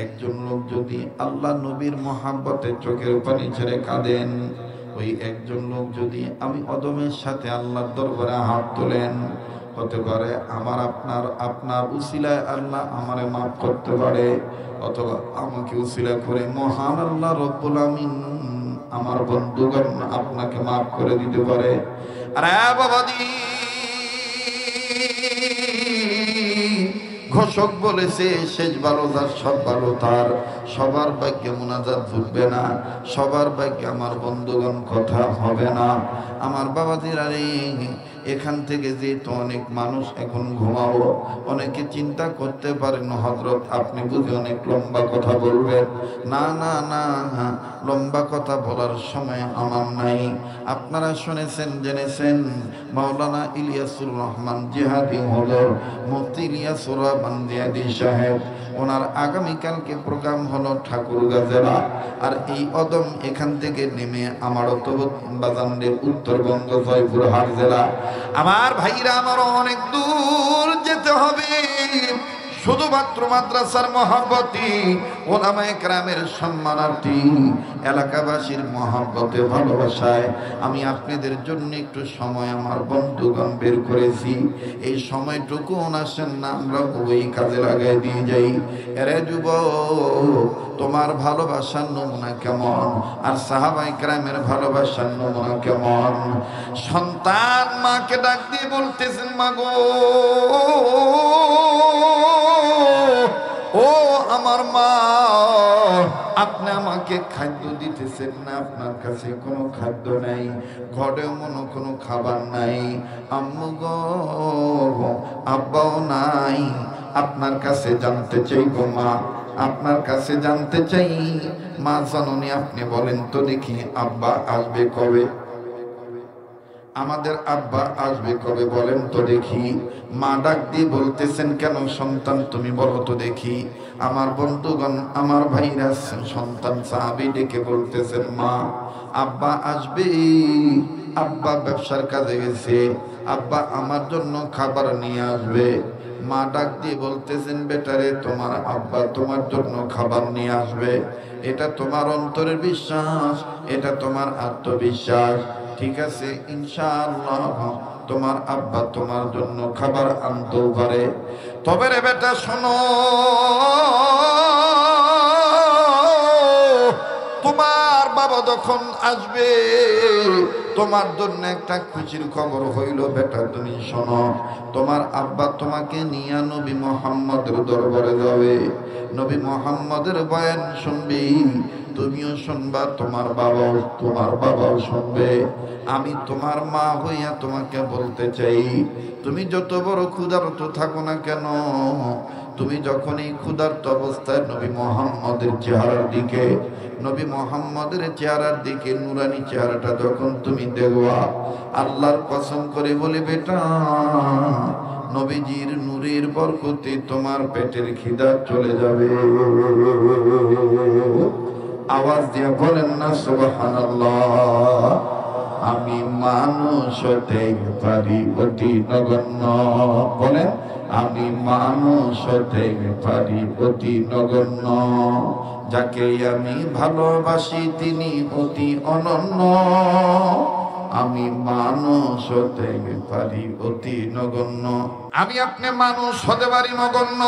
একজন লোক যদি আল্লাহ নবীর মহাব্বতে চোখের পানি ছেড়ে কাঁদেন, ওই একজন লোক যদি আমি অদমের সাথে আল্লাহর দরবারে হাত তোলেন, হতে পারে আমার আপনার উসিলায় আল্লাহ আমারে মাফ করতে পারে, অথবা আমাকে উসিলা করে মহান আল্লাহ রব্বুল আমিন আমার বন্ধুগণ আপনাকে মাফ করে দিতে পারে। আরে বাবাজি, ঘোষক বলেছে শেষ ভালো যার সব ভালো তার। সবার ভাগ্যে মুনাজাত জুটবে না, সবার ভাগ্যে আমার বন্ধুগণ কথা হবে না। আমার বাবাজিরা রে, এখান থেকে যেহেতু অনেক মানুষ এখন ঘুমাবো, অনেকে চিন্তা করতে পারেন হযরত আপনি বুঝি অনেক লম্বা কথা বলবেন। না না না, লম্বা কথা বলার সময় আমার নাই। আপনারা শুনেছেন জেনেছেন মাওলানা ইলিয়াসুর রহমান জিহাদি হলো মুফতি ইলিয়াসুর রহমান জিহাদি সাহেব, ওনার আগামীকালকে প্রোগ্রাম হলো ঠাকুরগাঁ জেলা। আর এই অদম এখান থেকে নেমে আমার বাজানের উত্তরবঙ্গ জয়পুরহাট জেলা। আমার ভাইরা, আমারও অনেক দূর যেতে হবে। শুধুমাত্র মাদ্রাসার মহব্বতে, ওলামায়ে কেরামের সম্মানার্থী, এলাকাবাসীর মহব্বতে ভালোবাসায় আমি আপনাদের জন্য একটু সময় আমার বন্ধুগণ বের করেছি। এই সময়টুকু আসেন না আমরা ওই কাজে লাগাই দিয়ে যাই। এরে যুবক, তোমার ভালোবাসার নমুনা কেমন? আর সাহাবায়ে কেরামের ভালোবাসার নমুনা কেমন? সন্তান মাকে ডাক দিয়ে বলতেছেন, মা গো, ও আমার মা, আপনি আমাকে খাদ্য দিতেছেন না, আপনার কাছে কোনো খাদ্য নাই, ঘরেও কোনো খাবার নাই। আম্মু গো, আব্বাও নাই, আপনার কাছে জানতে চাই গো মা, আপনার কাছে জানতে চাই। মা জননী, আপনি বলেন তো দেখি আব্বা আসবে কবে? আমাদের আব্বা আসবে কবে বলেন তো দেখি? মা ডাক দিয়ে বলতেছেন, কেন সন্তান তুমি বলো তো দেখি। আমার বন্ধুগণ, আমার ভাইরা, সন্তান সাহাবী ডেকে বলতেছেন, মা আব্বা আসবে, আব্বা ব্যবসার কাজে গেছে, আব্বা আমার জন্য খাবার নিয়ে আসবে। মা ডাক দিয়ে বলতেছেন, বেটারে, তোমার আব্বা তোমার জন্য খাবার নিয়ে আসবে, এটা তোমার অন্তরের বিশ্বাস, এটা তোমার আত্মবিশ্বাস। ঠিক আছে, ইনশাআল্লাহ তোমার আব্বা তোমার জন্য খাবার আনতেও পারে। তবে রে বেটা শোনো, তোমার বাবা যখন আসবে তোমার জন্য একটা খুশির খবর হইল। বেটা তুমি শোনো, তোমার আব্বা তোমাকে নিয়ে নবী মুহাম্মদের দরবারে যাবে, নবী মুহাম্মদের বয়ান শুনবি, তুমিও শুনবা, তোমার বাবাও শুনবে। আমি তোমার মা হইয়া তোমাকে বলতে চাই, তুমি যত বড় ক্ষুধার্ত থাকো না কেন, তুমি যখন এই ক্ষুধার্ত অবস্থায় নবী মুহাম্মদের চেহারার দিকে, নবী মুহাম্মদের চেহারার দিকে, নুরানি চেহারাটা যখন তুমি দেখবা, আল্লাহর কসম করে বলে বেটা, নবীজির নূরের বরকতে তোমার পেটের খিদা চলে যাবে। আওয়াজ দিয়ে বলেন না সুবহানাল্লাহ। আমি মানুষ হতে পারি অতি নগণ্য, বলেন আমি মানুষ হতে পারি অতি নগণ্য, যাকে আমি ভালোবাসি তিনি অতি অনন্য। আমি মানুষ হতে পারি অতি নগণ্য। আমি আপনি মানুষ হতে পারি নগণ্য,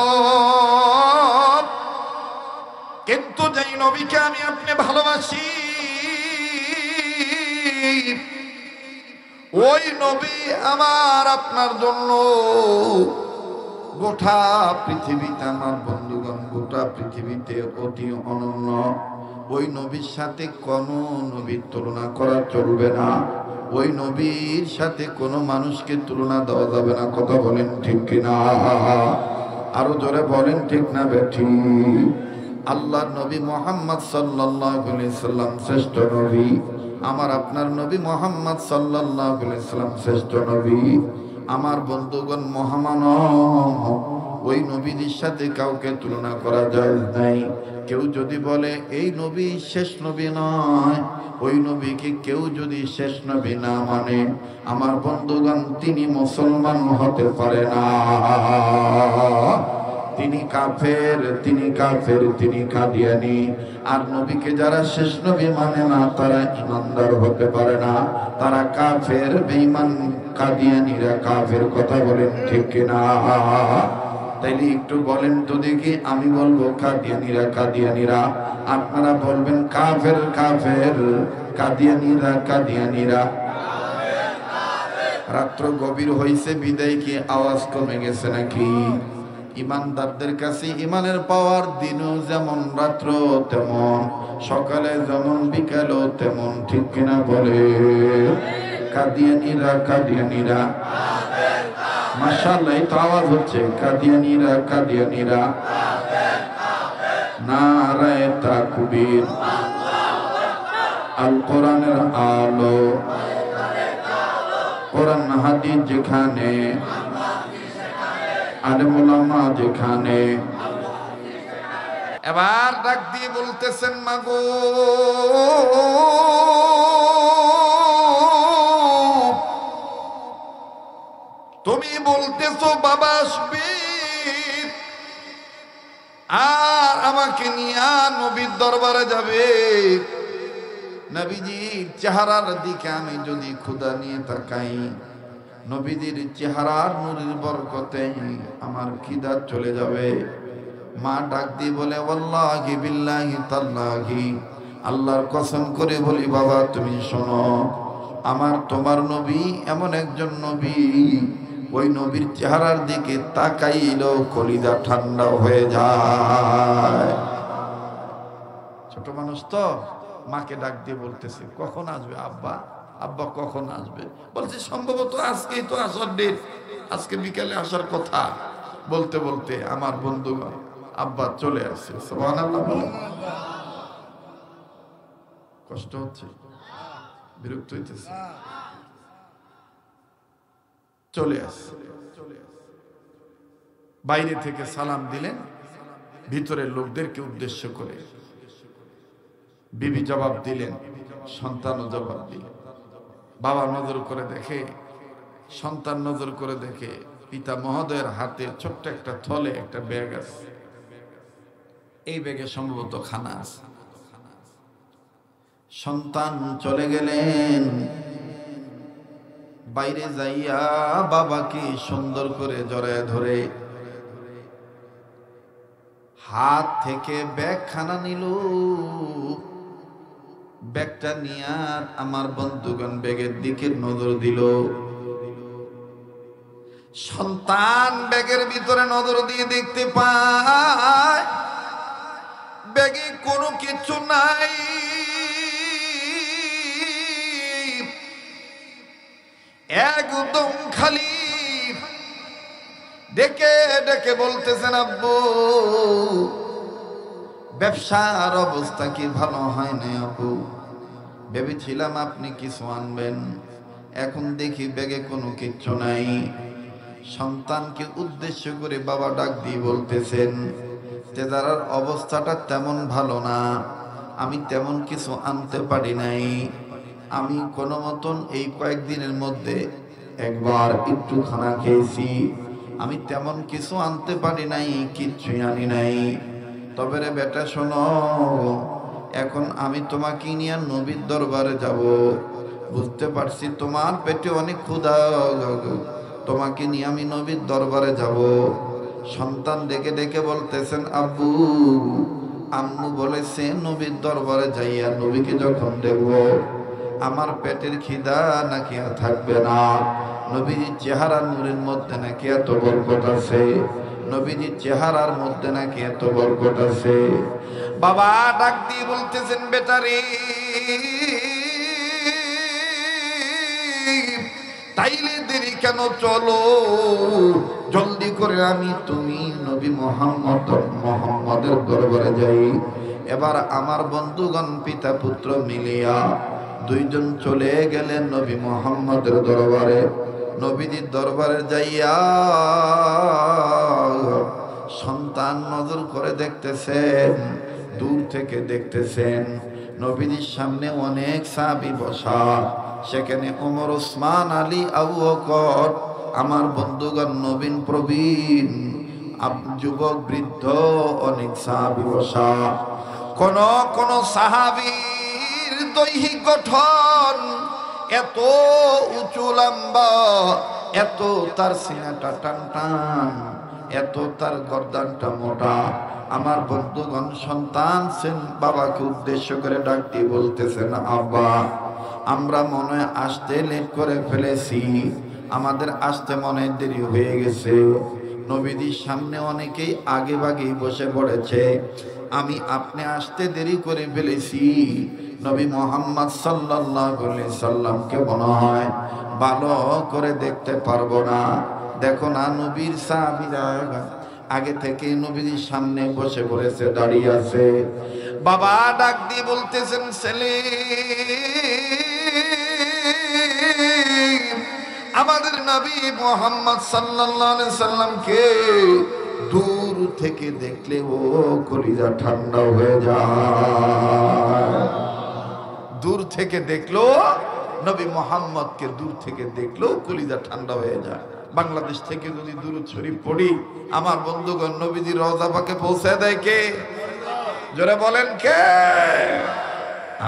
কিন্তু যেই নবীকে আমি আপনি ভালোবাসি, ওই নবী আমার আপনার জন্য গোটা পৃথিবীতে, আমার বন্ধুগণ, গোটা পৃথিবীতে অতি অনন্য। ওই নবীর সাথে কোনো নবীর তুলনা করা চলবে না, ওই নবীর সাথে কোনো মানুষকে তুলনা দেওয়া যাবে না। কথা বলেন ঠিক কিনা? আরো জোরে বলেন ঠিক না বেঠি? আল্লাহর নবী মুহাম্মদ সাল্লাল্লাহু আলাইহি সাল্লাম শ্রেষ্ঠ নবী, আমার আপনার নবী মুহাম্মদ সাল্লাল্লাহু আলাইহি সাল্লাম শ্রেষ্ঠ নবী। আমার বন্ধুগণ মহামানব, ওই নবীদের সাথে কাউকে তুলনা করা যায় নাই। কেউ যদি বলে এই নবী শেষ নবী নয়, ওই নবীকে কেউ যদি শেষ নবী না মানে, আমার বন্ধুগণ তিনি মুসলমান হতে পারে না। তিনি কাফের, তিনি কাফের, তিনি কাদিয়ানি। আর নবীকে যারা শেষ নবী মানে না তারা ইমানদার হতে পারে না, তারা কাফের, বেঈমান, কাদিয়ানিরা কাফের। কথা বলেন ঠিক কিনা? তাইলে একটু বলেন তো দেখি, আমি বলবো কাদিয়ানিরা কাদিয়ানিরা, আপনারা বলবেন কাফের কাফের, কাদিয়ানিরা কাদিয়ানিরা। রাত্র গভীর হইছে বিদায় কি আওয়াজ কমে গেছে নাকি? ইমানদারদের কাছে ইমানের পাওয়ার দিনও যেমন রাত্র তেমন, সকালে যেমন বিকালও তেমন। ঠিক কিনা বলে? কাদিয়ানিরা কাদিয়ানিরা, মাশাআল্লাহ এই তো আওয়াজ হচ্ছে, কাদিয়ানিরা কাদিয়ানিরা। নারায়ে তাকবীর, আল কোরআনের আলো, কোরআন হাদিস যেখানে, আলেম ওলামা যেখানে। এবার ডাক দিয়ে বলতেছেন, মাগো তুমি বলতেছো বাবা আসবে আর আমাকে নিয়ে নবীর দরবারে যাবে। নবীজির চেহারার দিকে আমি যদি ক্ষুধা নিয়ে তাকাই, নবীজির চেহারার নূরের বরকতে আমার খিদা চলে যাবে। মা ডাক দিয়ে বলে, ওয়াল্লাহি বিল্লাহি তাল্লাহি, আল্লাহর কসম করে বলি বাবা তুমি শোনো, আমার তোমার নবী এমন একজন নবী, ওই নবীর চেহারার দিকে তাকাইলো কলিজা ঠান্ডা হয়ে যায়। ছোট মানুষ তো মাকে ডাক দিয়ে বলতেছে, কখন আসবে আব্বা, আব্বা কখন আসবে? বলছে সম্ভবত আজকেই তো আসার ডেট, আজকে বিকালে আসার কথা। বলতে বলতে আমার বন্ধুগণ আব্বা চলে আসছে। সুবহানাল্লাহ বলেন। কষ্ট হচ্ছে, বিরক্ত হইতেছে, চলে আসছে। বাইরে থেকে সালাম দিলেন, ভিতরের লোকদেরকে উদ্দেশ্য করে বিবি জবাব দিলেন, সন্তানও জবাব দিলেন। বাবা নজর করে দেখে, সন্তান নজর করে দেখে, পিতা মহোদয়ের হাতে ছোট্ট একটা থলে একটা ব্যাগ আছে। এই ব্যাগে সম্ভবত খানা আছে। সন্তান চলে গেলেন, বাইরে যাইয়া বাবাকে সুন্দর করে জড়ায় ধরে হাত থেকে ব্যাগ খানা নিল। ব্যাগটা নিয়ে আমার বন্ধুগণ ব্যাগের দিকে নজর দিল। সন্তান ব্যাগের ভিতরে নজর দিয়ে দেখতে পায় ব্যাগে কোনো কিছু নাই। একদম খালি। ডেকে ডেকে বলতেছেন, আব্বু ব্যবসার অবস্থা কি ভালো হয় না আপু? ভেবেছিলাম আপনি কিছু আনবেন, এখন দেখি ব্যাগে কোনো কিচ্ছু নাই। সন্তানকে উদ্দেশ্য করে বাবা ডাক দিয়ে বলতেছেন, তেজারার অবস্থাটা তেমন ভালো না, আমি তেমন কিছু আনতে পারি নাই। আমি কোনো মতন এই কয়েকদিনের মধ্যে একবার একটু খানা খেয়েছি, আমি তেমন কিছু আনতে পারি নাই, কিচ্ছুই আনি নাই। তবে রে বেটা শোনো, এখন আমি তোমাকে নিয়ে নবীর দরবারে যাব। বুঝতে পারছি তোমার পেটে অনেক ক্ষুধা, তোমাকে নিয়ে আমি নবীর দরবারে যাব। সন্তান ডেকে ডেকে বলতেছেন, আব্বু আম্মু বলেছে নবীর দরবারে যাইয়া নবীকে যখন দেখব আমার পেটের খিদা নাকি আর থাকবে না। নবীজির চেহারার নূরের মধ্যে নাকি এত বরকত আছে, নবীজির চেহারার মধ্যে নাকি এত বরকত আছে। বাবা ডাক দিয়ে বলতেছেন, বেটারে তাইলে দেরি কেন, চলো জলদি করে আমি তুমি নবী মোহাম্মদের দরবারে যাই। এবার আমার বন্ধুগণ পিতা পুত্র মিলিয়া দুইজন চলে গেলেন নবী মোহাম্মদের দরবারে। নবীজির দরবারে যাইয়া সন্তান নজর করে দেখতেছেন, দূর থেকে দেখতেছেন নবীজির সামনে অনেক সাহাবী বসা, সেখানে ওমর, ওসমান, আলী, আবু বকর, আমার বন্ধুগণ নবীন প্রবীণ যুবক বৃদ্ধ অনেক সাহাবী বসা। কোন কোন সাহাবীর দৈহিক গঠন এত উঁচু লম্বা, এত তার সিনাটা টান টান, এত তার গর্দানটা মোটা। আমার বন্ধুগণ, সন্তান সেন বাবাকে উদ্দেশ্য করে ডাক দিয়ে বলতেছেন, আব্বা আমরা মনে হয় আসতে লেট করে ফেলেছি, আমাদের আসতে মনে দেরি হয়ে গেছে। নবীজির সামনে অনেকেই আগে ভাগেই বসে পড়েছে, আমি আপনি আসতে দেরি করে ফেলেছি। নবী মুহাম্মদ সাল্লাল্লাহু আলাইহি সাল্লামকে মনে হয় ভালো করে দেখতে পারবো না। দেখো না, নবীর সাহাবীরা আগে থেকে নবীর সামনে বসে পড়েছে, দাঁড়িয়ে আছে। বাবা ডাক দিয়ে বলতেছেন, ছেলে আমাদের নবী মুহাম্মদ সাল্লাল্লাহু আলাইহি সাল্লামকে দূর থেকে দেখলে ও কলিজা ঠান্ডা হয়ে যায়। দূর থেকে দেখলো নবী মুহাম্মদকে, দূর থেকে দেখলো কলিজা ঠান্ডা হয়ে যায়। বাংলাদেশ থেকে যদি দুরূদ শরীফ পড়ি, আমার বন্ধুগণ, নবীজির রওজা পাকে পৌঁছে দেয় কে? জোরে বলেন কে?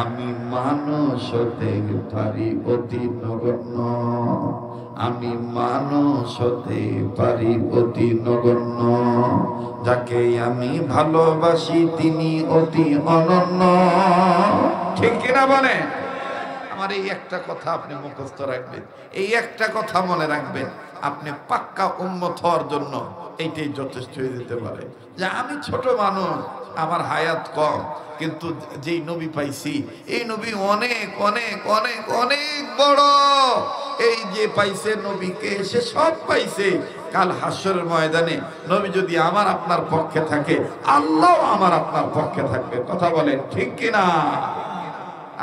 আমি মানুষ হতে পারি অতি নগণ্য, আমি মানুষ হতে পারি অতি নগণ্য, যাকে আমি ভালোবাসি তিনি অতি অনন্য। ঠিক কিনা বলে? আমার এই একটা কথা আপনি মুখস্থ রাখবেন, এই একটা কথা মনে রাখবেন, আপনি পাক্কা উম্মত হওয়ার জন্য এইটাই যথেষ্ট হয়ে যেতে পারে। যে আমি ছোট মানুষ, আমার হায়াত কম, কিন্তু যেই নবী পাইছি এই নবী অনেক অনেক অনেক অনেক বড়। এই যে পাইছে নবীকে, সে সব পাইছে। কাল হাসরের ময়দানে নবী যদি আমার আপনার পক্ষে থাকে, আল্লাহ আমার আপনার পক্ষে থাকবে। কথা বলেন ঠিক কিনা?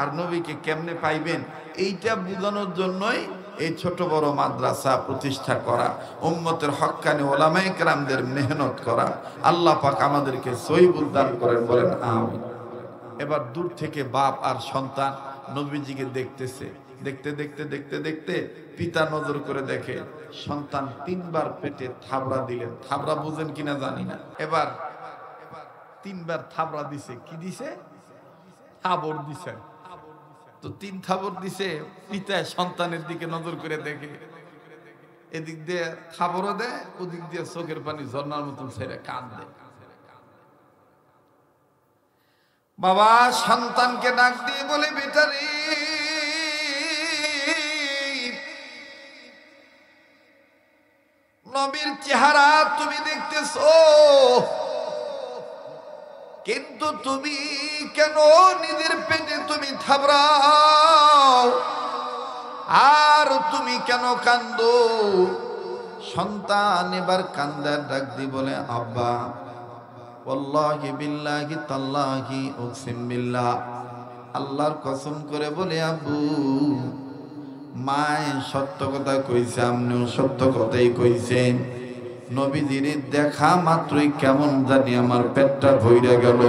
আর নবীকে কেমনে পাইবেন, এইটা বোঝানোর জন্যই এই ছোট বড় মাদ্রাসা প্রতিষ্ঠা করা, উম্মতের হক্কানি ওলামায়ে কেরামদের মেহনত করা। আল্লাহ পাক আমাদেরকে সহিবুল দান করেন, বলেন আমিন। এবার দূর থেকে বাপ আর সন্তান নবীজিকে দেখতেছে। দেখতে দেখতে দেখতে দেখতে পিতা নজর করে দেখে সন্তান 3 বার পেটে থাবড়া দিলেন। থাবড়া বুঝেন কিনা জানি না। এবার 3 বার থাবড়া দিছে। কি দিছে? থাবড় দিছে। তো 3 থাবড় দিছে। পিতা সন্তানের দিকে নজর করে দেখে, এদিক দিয়ে থাবড়ও দেয়, ওদিক দিয়ে চোখের পানি ঝর্ণার মতন ছেড়ে কাঁদে। বাবা সন্তানকে ডাক দিয়ে বলে, বেটা রে, নবীর চেহারা তুমি দেখতেছো, কিন্তু তুমি কেন নিজের পেটে তুমি থাবড়াও, আর তুমি কেন কান্দো? সন্তান এবার কান্দার ডাক দিয়ে বলে, আব্বা ওয়াল্লাহি বিল্লাহি তাল্লাহি উকসিম বিল্লাহ, আল্লাহর কসম করে বলে আব্বু, মায় সত্য কথা কইছে, আপনিও সত্য কথাই কইছেন। নবীজির দেখা মাত্রই কেমন জানি আমার পেটটা ভইরা গেল।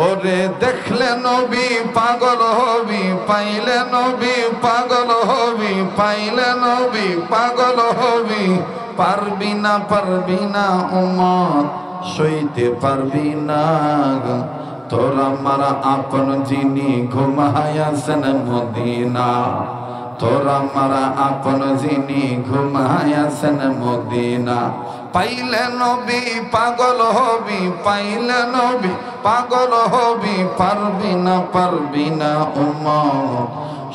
ওরে দেখলে নবী পাগল হবি, পাইলে নবী পাগল হবি, পাইলে নবী পাগল হবি, পারবি না উম্মত সইতে পারবি না, তোরা মারা আপন যিনি ঘুমায়াছেন মদিনা, তোরা মারা আপন যিনি ঘুমায়াছেন মদিনা। পাইলে নবী পাগল হবি, পাইলে নবী পাগল হবি, পারবি না উম্মত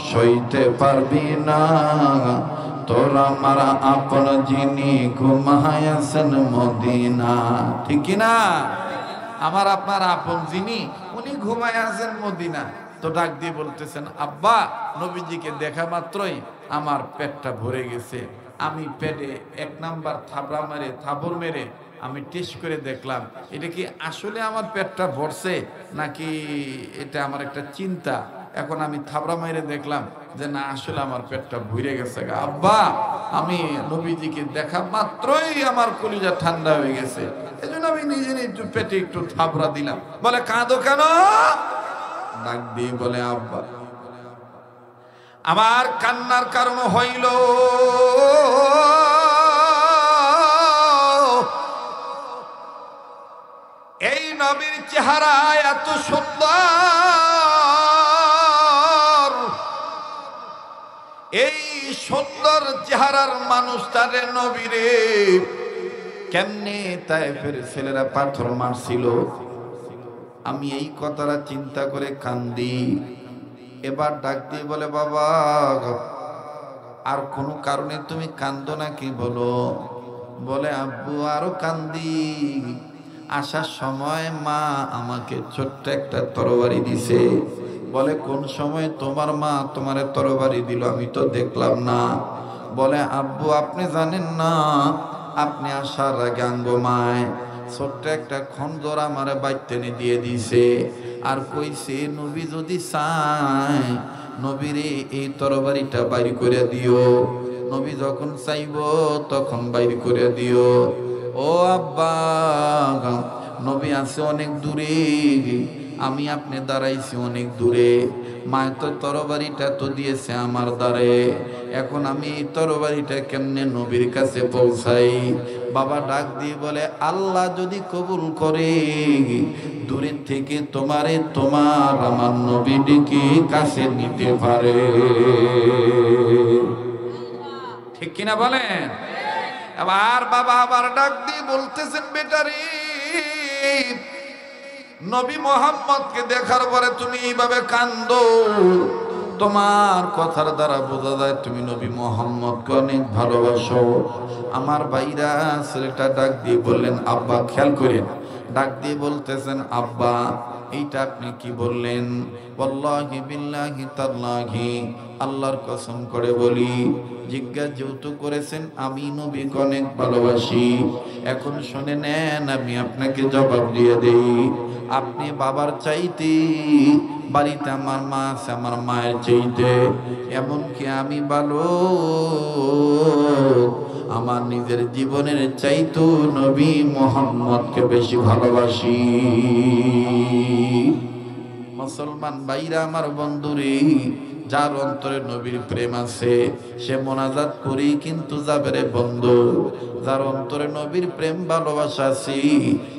সইতে পারবি না, তোরা মারা আপন যিনি ঘুমায়াছেন মদিনা। ঠিক কিনা? আমার আপনার আপন যিনি, উনি ঘুমায় আছেন মদিনা। তো ডাক দিয়ে বলতেছেন, আব্বা নবীজিকে দেখা মাত্রই আমার পেটটা ভরে গেছে। আমি পেটে 1 নাম্বার থাবড় মেরে আমি টেস্ট করে দেখলাম, এটা কি আসলে আমার পেটটা ভরছে নাকি এটা আমার একটা চিন্তা। এখন আমি থাবড়া মেরে দেখলাম যে না, আসলে আমার পেটটা ভরে গেছে। আব্বা আমি নবীজিকে দেখা মাত্রই আমার কলিজা ঠান্ডা হয়ে গেছে, এজন্য আমি নিজে একটু পেটে একটু থাবড়া দিলাম। বলে, কাঁদো কেন? ডাক দিয়ে বলে, আব্বা আমার কান্নার কারণ হইল নবীর চেহারা এত সুন্দর, এই সুন্দর চেহারার মানুষটারে নবীরে কেমনে তায়েফের ছেলেরা পাথর মারছিল। আমি এই কথাটা চিন্তা করে কান্দি। এবার ডাক দিয়ে বলে, বাবা আর কোনো কারণে তুমি কান্দো নাকি বলো? বলে, আব্বু আরো কান্দি। আসার সময় মা আমাকে ছোট্ট একটা তরবারি দিছে। বলে, কোন সময় তোমার মা তোমারে তরবারি দিল? আমি তো দেখলাম না। বলে, আব্বু আপনি জানেন না, আপনি আসার আগে আঙ্গমায় ছোট্ট একটা খঞ্জর আমারে বাইতেনে দিয়ে দিছে, আর কইছে নবী যদি চায় নবীরে এই তরবারিটা বাইর করে দিও, নবী যখন চাইব তখন বাইর করে দিও। ও আব্বা, নবী আছে অনেক দূরে, আমি আপনি দাঁড়াইছি অনেক দূরে। মায়ের তো তরবারিটা তো দিয়েছে আমার দ্বারে, এখন আমি এই তরবারিটা কেমনে নবীর কাছে পৌঁছাই? বাবা ডাক দিয়ে বলে, আল্লাহ যদি কবুল করে দূরের থেকে তোমারে তোমার আমার নবী ডেকে কাছে নিতে পারে। ঠিক কিনা বলেন? আবার বাবা আবার ডাক দিয়ে বলতেছেন, বেটারি নবী মোহাম্মদকে দেখার পরে তুমি এইভাবে কান্দো, তোমার কথার দ্বারা বোঝা যায় তুমি নবী মোহাম্মদকে অনেক ভালোবাসো। আমার ভাইরা ছেলেটা ডাক দিয়ে বললেন, আব্বা খেয়াল করেন, ডাক দিয়ে বলতেছেন, আব্বা এইটা আপনি কি বললেন? ওয়াল্লাহি বিল্লাহি তাল্লাহি, আল্লাহর কসম করে বলি, জিজ্ঞাসা যেহেতু করেছেন আমি নবীকে অনেক ভালোবাসি, এখন শুনে নেন আমি আপনাকে জবাব দিয়ে দেই। আপনি বাবার চাইতে বাড়িতে আমার মা আছে, আমার মায়ের চাইতে, এমনকি আমি ভালো আমার নিজের জীবনের চাইতো নবী মোহাম্মদকে বেশি ভালোবাসি। মুসলমান ভাইরা আমার বন্ধুরে, যার অন্তরে নবীর প্রেম আছে সে মোনাজাত করি কিন্তু যাবে রে বন্ধু। যার অন্তরে নবীর প্রেম ভালোবাসা আছে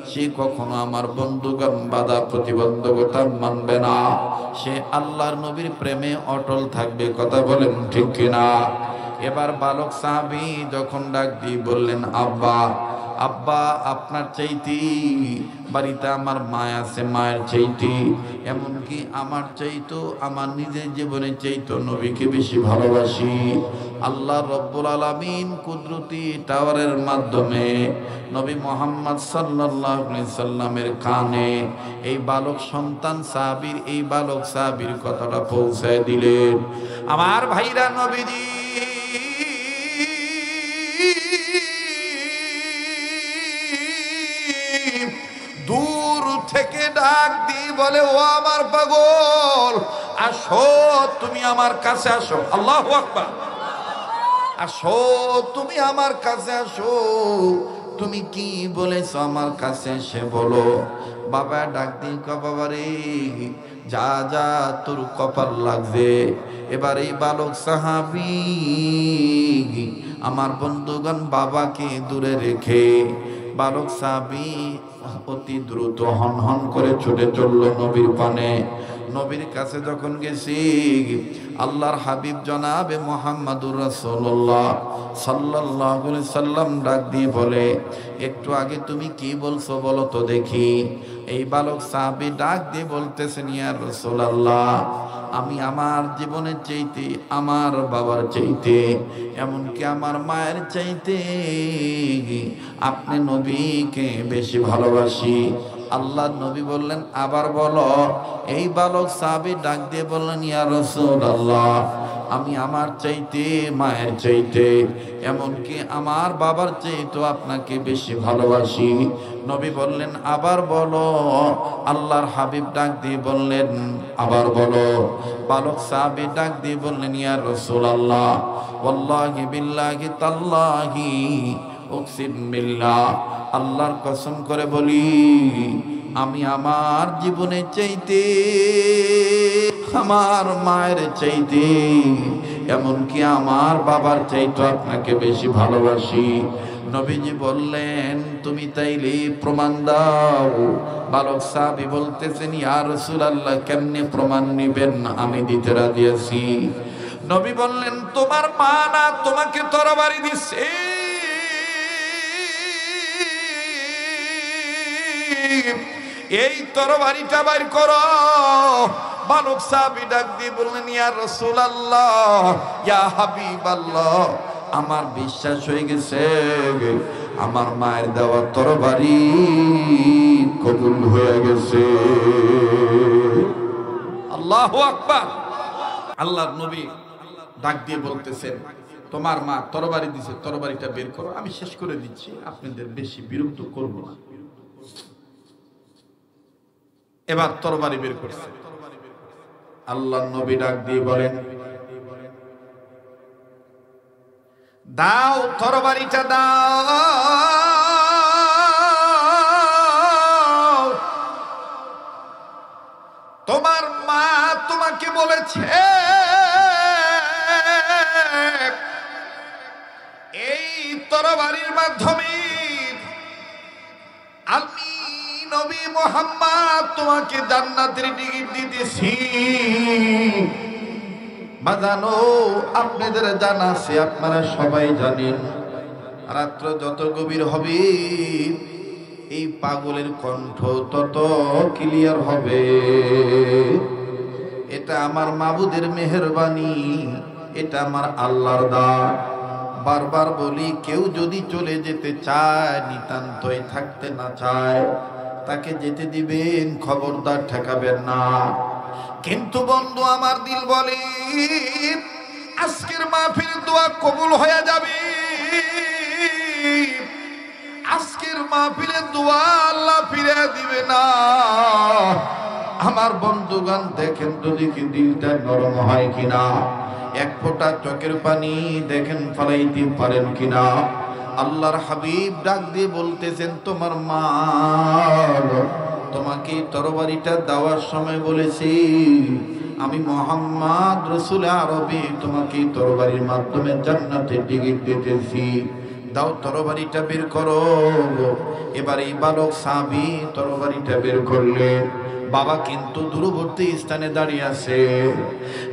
সে কখনো আমার বন্ধুগণ বাধা প্রতিবন্ধকতা মানবে না, সে আল্লাহর নবীর প্রেমে অটল থাকবে। কথা বলেন ঠিক কিনা? এবার বালক সাহাবী যখন ডাক দিয়ে বললেন, আব্বা আব্বা আপনার চাইতে বাড়িতে আমার মা আছে, মায়ের চাইতে এমনকি আমার চাইতো আমার নিজের জীবনের চাইতো নবীকে বেশি ভালোবাসি। আল্লাহ রব্বুল আলামিন কুদরতি টাওয়ারের মাধ্যমে নবী মুহাম্মদ সাল্লাল্লাহু আলাইহি সাল্লামের কানে এই বালক সন্তান সাহাবীর, এই বালক সাহাবীর কথাটা পৌঁছায় দিলেন। আমার ভাইরা, নবীজি দূর থেকে ডাক দিয়ে বলে, ও আমার পাগল, আসো তুমি আমার কাছে আসো। আল্লাহু আকবার। আসো তুমি আমার কাছে আসো, তুমি কি বলেছো আমার কাছে এসে বলো। বাবা ডাক দিয়ে কয়, বাবা রে যা যা তোর কপাল লাগবে। এবার এই বালক সাহাবী আমার বন্ধুগণ বাবাকে দূরে রেখে বালক সাহাবী অতি দ্রুত হন হন করে ছুটে চলল নবীর পানে। নবীর কাছে যখন গেছি, আল্লাহর হাবিব জনাবে মুহাম্মাদুর রাসূলুল্লাহ সাল্লাল্লাহু আলাইহি সাল্লাম ডাক দিয়ে বলে, একটু আগে তুমি কি বলছো বলো তো দেখি। এই বালক সাহাবী ডাক দিয়ে বলতেছেন, ইয়া রাসূলুল্লাহ, আমি আমার জীবনের চাইতে, আমার বাবার চাইতে, এমনকি আমার মায়ের চাইতে আপনি নবীকে বেশি ভালোবাসি। আল্লাহ নবী বললেন, আবার বলো। এই বালক সাহাবী ডাক দিয়ে বললেন, ইয়া রাসূলুল্লাহ, আমি আমার চাইতে, মায়ের চাইতে, এমনকি আমার বাবার চাইতে আপনাকে বেশি ভালোবাসি। নবী বললেন, আবার বলো। আল্লাহর হাবিব ডাক দিয়ে বললেন, আবার বলো। বালক সাহাবী ডাক দিয়ে বললেন, ইয়া রাসূলুল্লাহ, ওয়াল্লাহি বিল্লাহি তাল্লাহি উকসিম বিল্লাহ, আল্লাহর কসম করে বলি, আমি আমার জীবনের চাইতে, আমার মায়ের চাইতে, এমনকি আমার বাবার চাইতে আপনাকে বেশি ভালোবাসি। নবীজি বললেন তুমি তাইলে প্রমাণ দাও। বালক সাহাবী বলতেছেন ইয়া রাসূলুল্লাহ কেমনে প্রমাণ নিবেন, আমি দিতে রাজি আছি। নবী বললেন তোমার মা না তোমাকে তরবারি দিছে, এই তরবারিটা বাইর করো। বালক সাহাবী ডাক দিয়ে বললেন ইয়া রাসূলুল্লাহ ইয়া হাবিবাল্লাহ, আমার বিশ্বাস হয়ে গেছে আমার মায়ের দেওয়া তরবারি কবুল হয়ে গেছে। আল্লাহু আকবার। আল্লাহর নবী ডাক দিয়ে বলতেছেন তোমার মা তরবারি দিছে, তরবারিটা বের করো। আমি শেষ করে দিচ্ছি, আপনাদের বেশি বিরক্ত করব না। এবার তরবারি বের করছে। আল্লাহর নবী ডাক দিয়ে বলেন দাও তরবারিটা দাও, তোমার মা তোমাকে বলেছে এই তরবারির মাধ্যমে আমি নবী মুহাম্মদ তোমাকে জান্নাতের টিকিট দিতেছি। বাজানো আপনাদের জানা আছে, আপনারা সবাই জানেন রাত্র যত গভীর হবে এই পাগলের কণ্ঠ তত ক্লিয়ার হবে। এটা আমার মাবুদের মেহেরবানি, এটা আমার আল্লাহর দান। বারবার বলি কেউ যদি চলে যেতে চায়, নিতান্তই থাকতে না চায়, তাকে যেতে দিবেন, খবরদার ঠেকাবেন না। কিন্তু বন্ধু আমার দিল বলে আজকের মাহফিল দোয়া কবুল হয়ে যাবে, আজকের মাহফিলের দোয়া আল্লাহ ফিরে দিবে না। আমার বন্ধুগণ দেখেন তো দেখি দিলটা নরম হয় কিনা, এক ফোঁটা চোখের পানি দেখেন ফলাইতে পারেন কিনা। আল্লাহর হাবিব ডাক দিয়ে বলতেছেন তোমার মা তোমাকে তরবারিটা দেওয়ার সময় বলেছি আমি মুহাম্মদ রাসূল আরবি তোমাকে তরবারির মাধ্যমে জান্নাতের টিকিট দিতেছি, দাও তরবারিটা বের করো। এবার এই বালক সাহাবী তরবারিটা বের করলে, বাবা কিন্তু দূরবর্তী স্থানে দাঁড়িয়ে আছে।